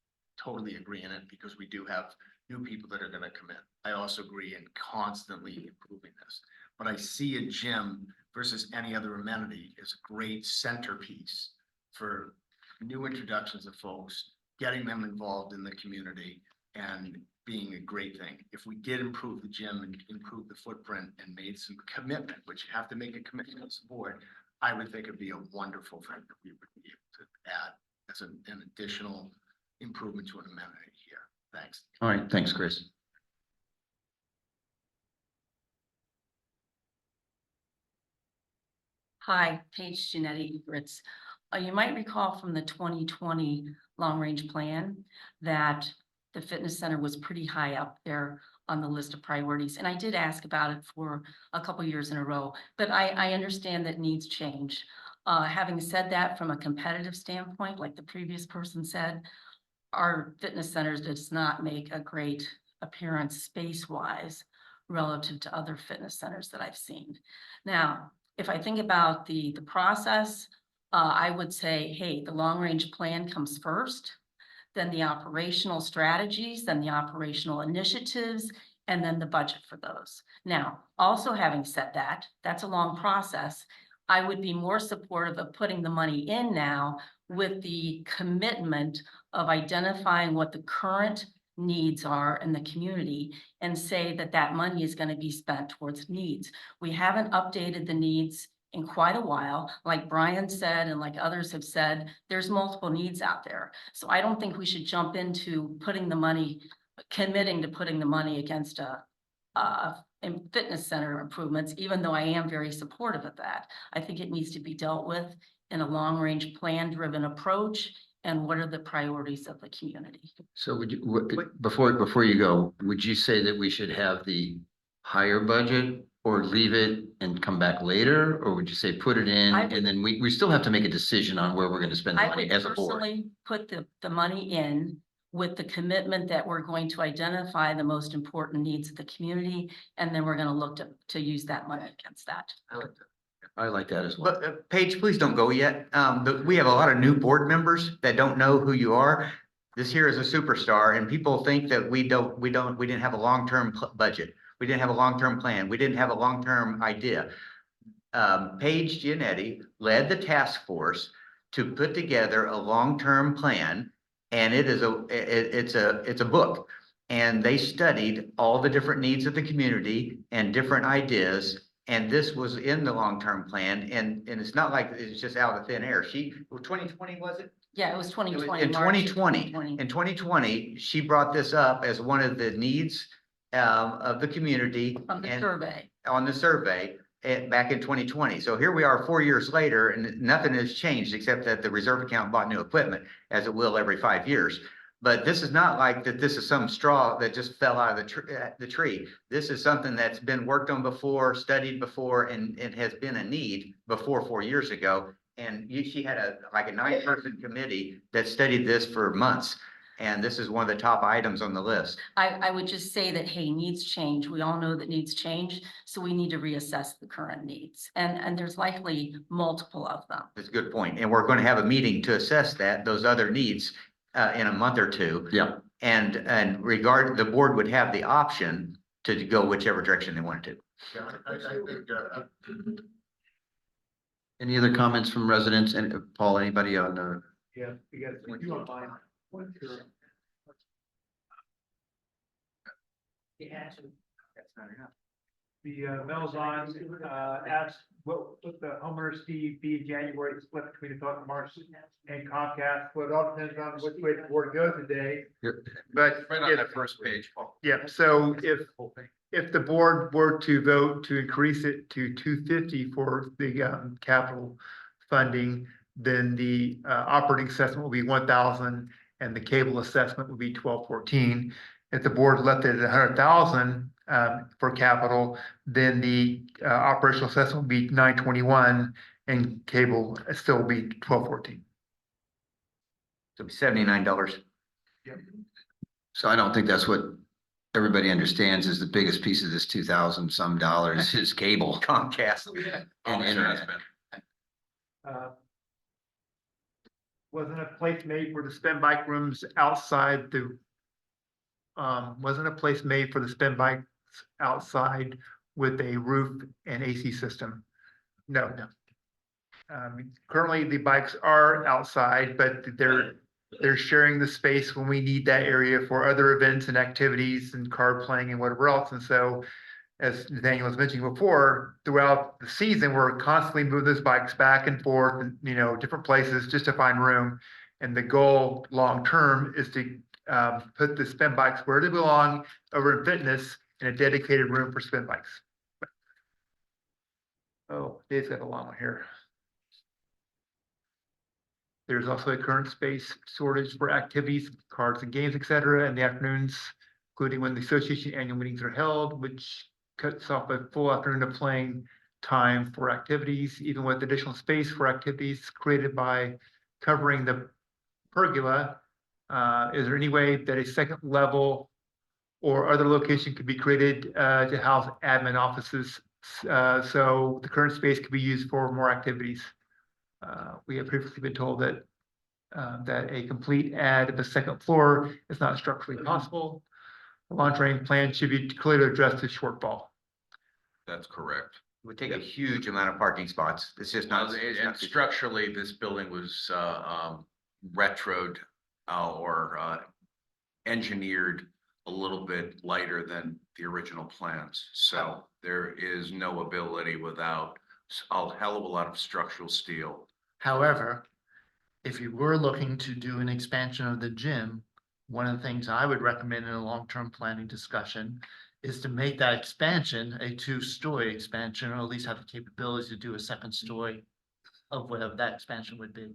totally agree in it, because we do have new people that are gonna come in. I also agree in constantly improving this. But I see a gym versus any other amenity as a great centerpiece for new introductions of folks, getting them involved in the community and being a great thing. If we did improve the gym and improve the footprint and made some commitment, which you have to make a commitment as a board, I would think it'd be a wonderful thing that we would be able to add as an additional improvement to an amenity here. Thanks. All right, thanks, Chris. Hi, Paige Genetti Egritz. You might recall from the 2020 long-range plan that the fitness center was pretty high up there on the list of priorities. And I did ask about it for a couple years in a row, but I understand that needs change. Having said that, from a competitive standpoint, like the previous person said, our fitness centers does not make a great appearance space-wise relative to other fitness centers that I've seen. Now, if I think about the process, I would say, hey, the long-range plan comes first, then the operational strategies, then the operational initiatives, and then the budget for those. Now, also having said that, that's a long process. I would be more supportive of putting the money in now with the commitment of identifying what the current needs are in the community and say that that money is going to be spent towards needs. We haven't updated the needs in quite a while. Like Brian said, and like others have said, there's multiple needs out there. So I don't think we should jump into putting the money, committing to putting the money against in fitness center improvements, even though I am very supportive of that. I think it needs to be dealt with in a long-range plan-driven approach. And what are the priorities of the community? So would you, before you go, would you say that we should have the higher budget or leave it and come back later? Or would you say put it in and then we still have to make a decision on where we're going to spend the money as a board? I would personally put the money in with the commitment that we're going to identify the most important needs of the community. And then we're going to look to use that money against that. I like that. I like that as well. But Paige, please don't go yet. We have a lot of new board members that don't know who you are. This here is a superstar and people think that we didn't have a long-term budget. We didn't have a long-term plan. We didn't have a long-term idea. Paige Giannetti led the task force to put together a long-term plan. And it's a book. And they studied all the different needs of the community and different ideas. And this was in the long-term plan. And it's not like it's just out of thin air. 2020, was it? Yeah, it was twenty It was twenty. in 2020. In 2020, she brought this up as one of the needs of the community. From the and survey. On the survey back in 2020. So here we are 4 years later and nothing has changed except that the reserve account bought new equipment as it will every 5 years. But this is not like that this is some straw that just fell out of the tree. This is something that's been worked on before, studied before, and it has been a need before 4 years ago. And she had a 9-person committee that studied this for months. And this is one of the top items on the list. I would just say that, hey, needs change. We all know that needs change, so we need to reassess the current needs. And there's likely multiple of them. That's a good point. And we're going to have a meeting to assess those other needs in a month or two. Yeah. And the board would have the option to go whichever direction they wanted to. Yeah, I think, Any other comments from residents? And Paul, anybody on the? Yeah, we got you online. The Melzon asked what the homeowner's fee be in January, split between the Thought Marsh and Comcast. Well, it all depends on which way the board goes today. But Right on if- that first page, Paul. yeah, so if the board were to vote to increase it to 250 for the capital funding, then the operating assessment will be 1,000 and the cable assessment would be 1,214. If the board left it at 100,000 for capital, then the operational assessment would be 921 and cable still will be 1,214. So $79. So I don't think that's what everybody understands is the biggest piece of this 2,000 some dollars is cable. Comcast. And internet. Wasn't a place made for the spin bike rooms outside the, wasn't a place made for the spin bikes outside with a roof and AC system? No. Currently the bikes are outside, but they're sharing the space when we need that area for other events and activities and card playing and whatever else. And so, as Nathaniel was mentioning before, throughout the season, we're constantly moving those bikes back and forth and, different places just to find room. And the goal long-term is to put the spin bikes where they belong over in fitness in a dedicated room for spin bikes. Oh, Dave's got a long one here. There's also a current space shortage for activities, cards and games, et cetera, in the afternoons, including when the association annual meetings are held, which cuts off a full afternoon of playing time for activities, even with additional space for activities created by covering the pergola. Is there any way that a second level or other location could be created to house admin offices? So the current space could be used for more activities. We have previously been told that a complete add of a second floor is not structurally possible. The long-range plan should be clearly addressed to shortfall. That's correct. It would take a huge amount of parking spots. It's just not. And structurally, this building was retroed or engineered a little bit lighter than the original plans. So there is no ability without a hell of a lot of structural steel. However, if you were looking to do an expansion of the gym, one of the things I would recommend in a long-term planning discussion is to make that expansion a 2-story expansion, or at least have the capability to do a second story of whatever that expansion would be.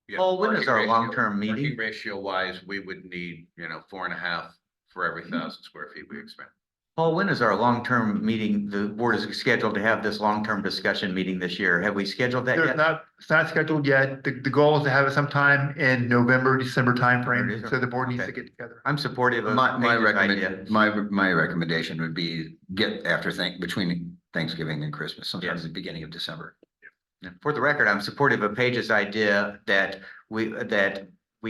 Yeah, Paul, when is parking our ratio- long-term meeting? Parking ratio wise, we would need, 4.5 for every 1,000 square feet we expand. Paul, when is our long-term meeting? The board is scheduled to have this long-term discussion meeting this year. Have we scheduled that yet? It's not scheduled yet. The goal is to have it sometime in November, December timeframe. So the board needs to get together. I'm supportive of My Paige's idea. recommendation would be between Thanksgiving and Christmas, sometimes the beginning of December. For the record, I'm supportive of Paige's idea that we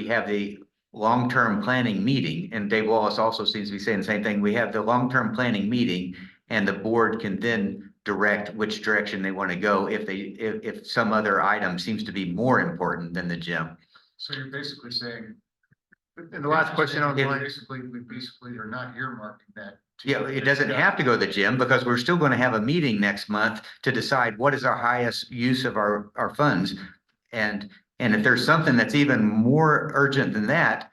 have the long-term planning meeting, and Dave Wallace also seems to be saying the same thing. We have the long-term planning meeting, and the board can then direct which direction they want to go if some other item seems to be more important than the gym. So you're basically saying. And the last question on If- mine, We basically are not earmarking that. Yeah, it doesn't have to go to the gym because we're still going to have a meeting next month to decide what is our highest use of our funds. And if there's something that's even more urgent than that,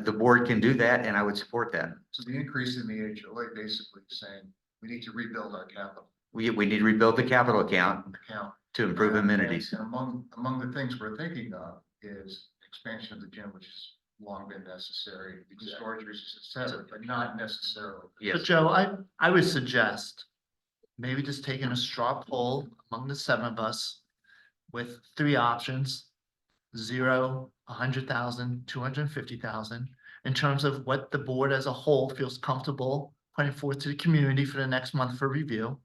the board can do that, and I would support that. So the increase in the HOA basically is saying we need to rebuild our capital We need to rebuild the capital account account. to improve amenities. And among the things we're thinking of is expansion of the gym, which has long been necessary, storage reasons, et cetera, but not necessarily. So Yes, Joe, I would suggest maybe just taking a straw poll among the 7 of us with 3 options. 0, 100,000, 250,000, in terms of what the board as a whole feels comfortable putting forth to the community for the next month for review,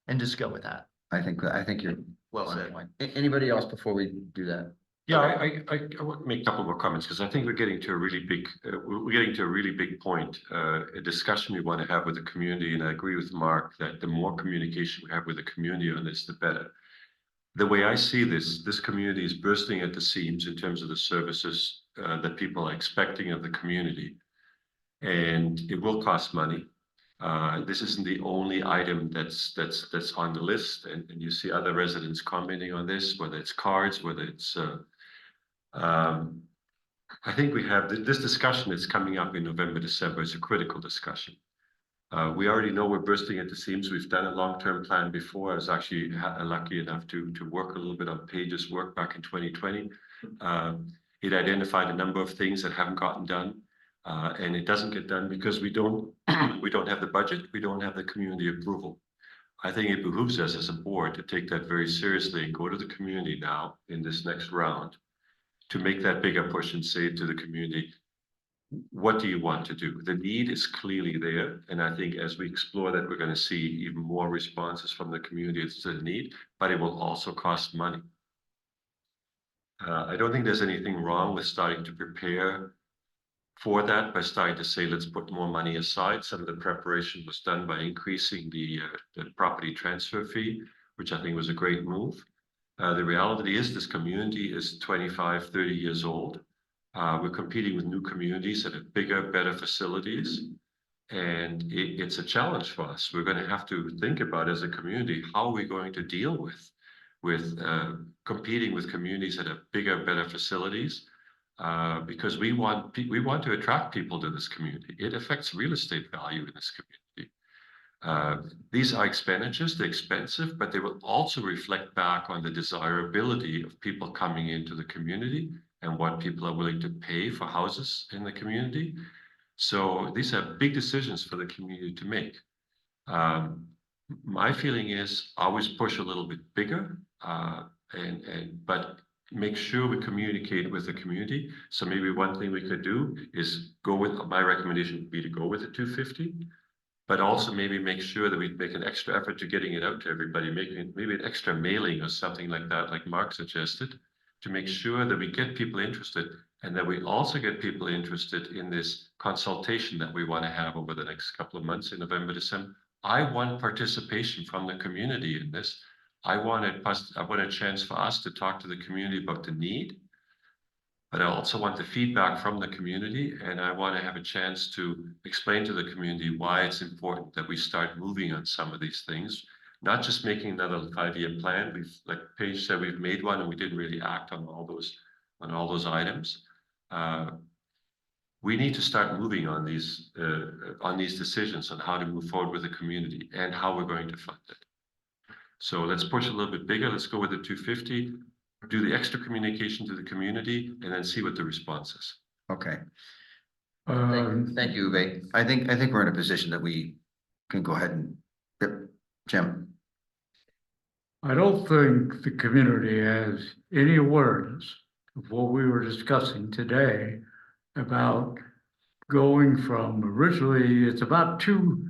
and just go with that. I think you're well on said. point. Anybody else before we do that? Yeah, I want to make a couple more comments because I think we're getting to a really big point, a discussion we want to have with the community. And I agree with Mark that the more communication we have with the community on this, the better. The way I see this community is bursting at the seams in terms of the services that people are expecting of the community. And it will cost money. This isn't the only item that's on the list. And you see other residents commenting on this, whether it's cards, whether it's I think we have this discussion that's coming up in November, December is a critical discussion. We already know we're bursting at the seams. We've done a long-term plan before. I was actually lucky enough to work a little bit on Paige's work back in 2020. It identified a number of things that haven't gotten done. And it doesn't get done because we don't have the budget. We don't have the community approval. I think it behooves us as a board to take that very seriously and go to the community now in this next round to make that bigger push and say to the community, what do you want to do? The need is clearly there. And I think as we explore that, we're going to see even more responses from the community as to the need, but it will also cost money. I don't think there's anything wrong with starting to prepare for that by starting to say, let's put more money aside. Some of the preparation was done by increasing the property transfer fee, which I think was a great move. The reality is this community is 25, 30 years old. We're competing with new communities that have bigger, better facilities. And it's a challenge for us. We're going to have to think about as a community, how are we going to deal with competing with communities that have bigger, better facilities? Because we want to attract people to this community. It affects real estate value in this community. These are expenditures, they're expensive, but they will also reflect back on the desirability of people coming into the community and what people are willing to pay for houses in the community. So these are big decisions for the community to make. My feeling is always push a little bit bigger, but make sure we communicate with the community. So maybe one thing we could do is my recommendation would be to go with the 250. But also maybe make sure that we make an extra effort to getting it out to everybody, making maybe an extra mailing or something like that, like Mark suggested, to make sure that we get people interested and that we also get people interested in this consultation that we want to have over the next couple of months in November, December. I want participation from the community in this. I want a chance for us to talk to the community about the need. But I also want the feedback from the community, and I want to have a chance to explain to the community why it's important that we start moving on some of these things, not just making another 5-year plan. Like Paige said, we've made one and we didn't really act on all those items. We need to start moving on these decisions on how to move forward with the community and how we're going to fund it. So let's push a little bit bigger. Let's go with the 250. Do the extra communication to the community and then see what the response is. Okay. Thank you, Uwe. I think we're in a position that we can go ahead and, yep, Jim. I don't think the community has any awareness of what we were discussing today about going from originally, it's about two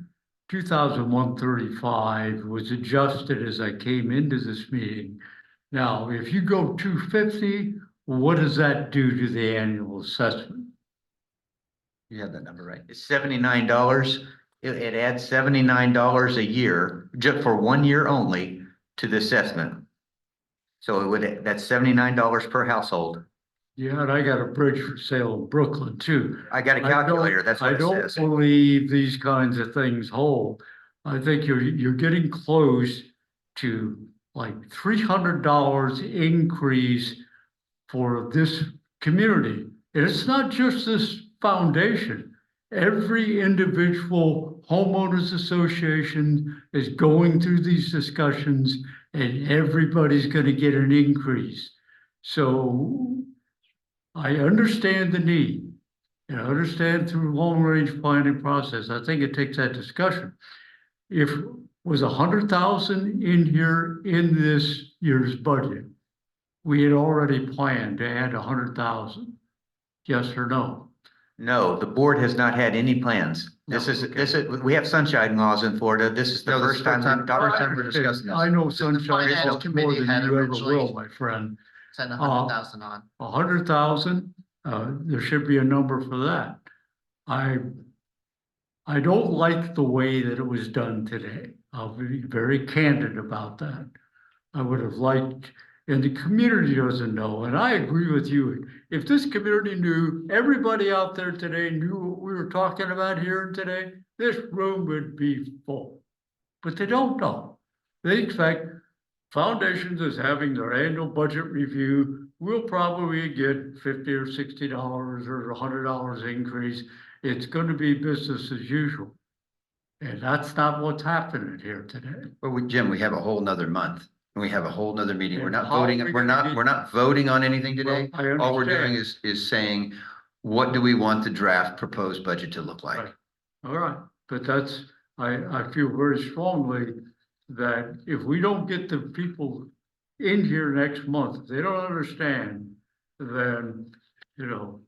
2,135 was adjusted as I came into this meeting. Now, if you go 250, what does that do to the annual assessment? You have that number, right? It's $79. It adds $79 a year, just for 1 year only, to the assessment. So that's $79 per household. Yeah, and I got a bridge for sale in Brooklyn too. I got a calculator, that's what I it don't says. believe these kinds of things hold. I think you're getting close to like $300 increase for this community. And it's not just this foundation. Every individual homeowners association is going through these discussions and everybody's gonna get an increase. So I understand the need. And I understand through long-range planning process, I think it takes that discussion. If was 100,000 in here in this year's budget, we had already planned to add 100,000. Yes or no? No, the board has not had any plans. This is, we have sunshine laws in Florida. This is the No, this first is the time. first we've time- talked first about time it. we're discussing this. I know sunshine finance laws more committee than had you ever originally will, my friend. Send 100,000 on. 100,000, there should be a number for that. I don't like the way that it was done today. I'll be very candid about that. I would have liked, and the community doesn't know, and I agree with you. If this community knew, everybody out there today knew what we were talking about here today, this room would be full. But they don't know. They expect Foundations is having their annual budget review. We'll probably get $50 or $60 or $100 increase. It's going to be business as usual. And that's not what's happening here today. But Jim, we have a whole nother month. And we have a whole nother meeting. We're And not how are voting, we we're gonna not, get- we're not voting on anything today. Well, I All we're doing understand. is saying, what do we want the draft proposed budget to look like? Right. All right, but that's, I feel very strongly that if we don't get the people in here next month, if they don't understand, then,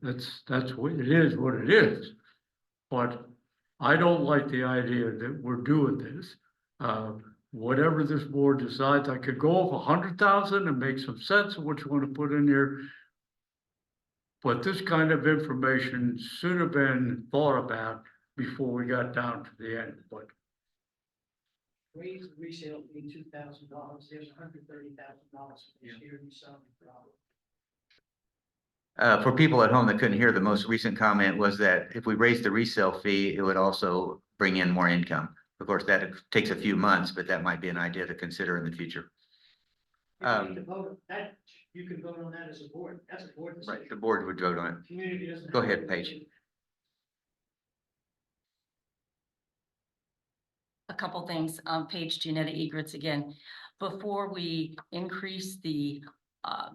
that's what it is, what it is. But I don't like the idea that we're doing this. Whatever this board decides, I could go over 100,000 and make some sense of what you want to put in here. But this kind of information should have been thought about before we got down to the end, but. Raise the resale fee $2,000, there's $130,000 this year, you saw the problem. For people at home that couldn't hear, the most recent comment was that if we raise the resale fee, it would also bring in more income. Of course, that takes a few months, but that might be an idea to consider in the future. You need to vote on that, you can vote on that as a board, that's a board decision. Right, the board would vote on it. Community doesn't. Go have ahead, to. Paige. A couple things on page Janetta Egrets again. Before we increase the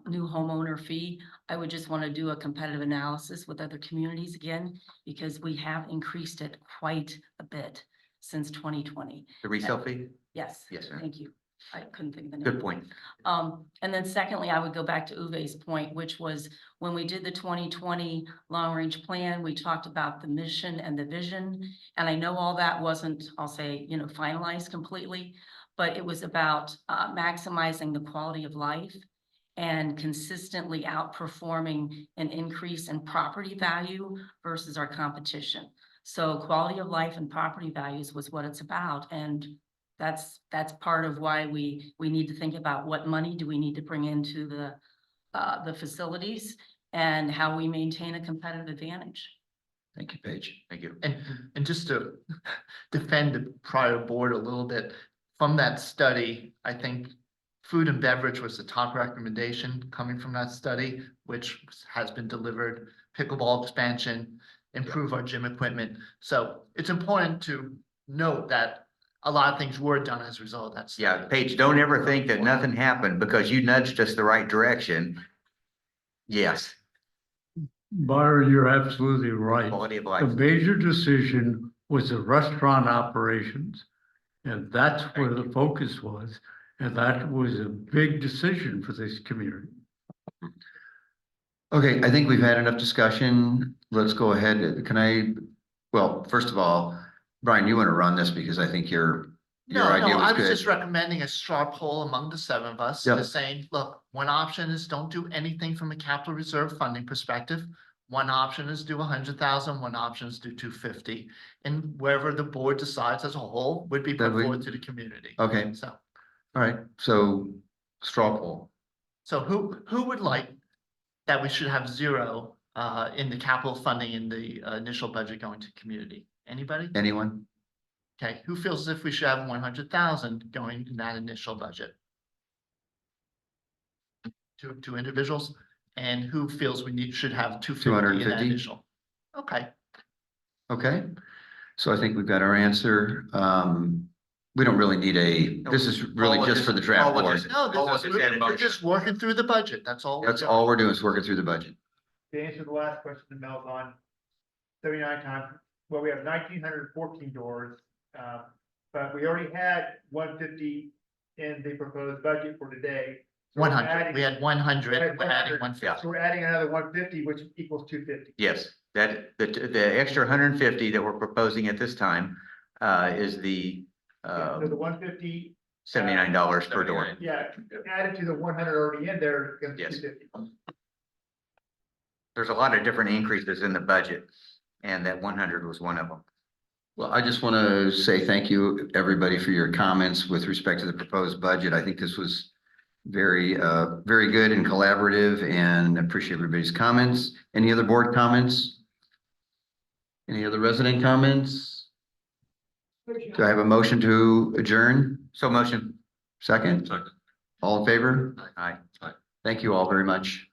new homeowner fee, I would just want to do a competitive analysis with other communities again, because we have increased it quite a bit since 2020. The resale fee? Yes. Yes, ma'am. Thank you. I couldn't think of the name. Good point. And then secondly, I would go back to Uwe's point, which was when we did the 2020 long-range plan, we talked about the mission and the vision. And I know all that wasn't, I'll say, finalized completely, but it was about maximizing the quality of life and consistently outperforming an increase in property value versus our competition. So quality of life and property values was what it's about. And that's part of why we need to think about what money do we need to bring into the facilities and how we maintain a competitive advantage. Thank you, Paige. Thank you. And just to defend the prior board a little bit, from that study, I think food and beverage was the top recommendation coming from that study, which has been delivered, pickleball expansion, improve our gym equipment. So it's important to note that a lot of things were done as a result of that study. Yeah, Paige, don't ever think that nothing happened because you nudged us the right direction. Yes, Byron, you're absolutely right. quality of The life. major decision was the restaurant operations. And that's where the focus was. And that was a big decision for this community. Okay, I think we've had enough discussion. Let's go ahead. Well, first of all, Brian, you want to run this because I think your No, idea no, was I was good. just recommending a straw poll among the seven of us, Yep. just saying, look, one option is don't do anything from a capital reserve funding perspective. One option is do 100,000, one option is do 250, and wherever the board decides as a whole would be That put we- forward to the community. Okay, So, all right, so straw poll. so who would like that we should have zero in the capital funding in the initial budget going to community? Anybody? Anyone? Okay, who feels as if we should have 100,000 going in that initial budget? Two individuals, and who feels we should have 250 in that 250? initial? Okay, Okay, so I think we've got our answer. We don't really need this is really Paul, just for the draft Paul, what board. just- no, Paul, what this just is, add a we're motion? just working through the budget, that's all. we're That's doing. all we're doing is working through the budget. To answer the last question that Mel's on, 79 times, well, we have 1,914 doors. But we already had 150 in the proposed budget for today. So we're 100, adding- we had 100, we had we're adding 100. 150. So we're adding another 150, which equals 250. Yes, that, the extra 150 that we're proposing at this time, is the, So the 150, $79 per door. yeah, added to the 100 already in there, it's gonna be Yes. 250. There's a lot of different increases in the budget, and that 100 was one of them. Well, I just want to say thank you, everybody, for your comments with respect to the proposed budget. I think this was very, very good and collaborative, and appreciate everybody's comments. Any other board comments? Any other resident comments? Do I have a motion to adjourn? So motion. Second? Second. All in favor? Aye. Thank you all very much.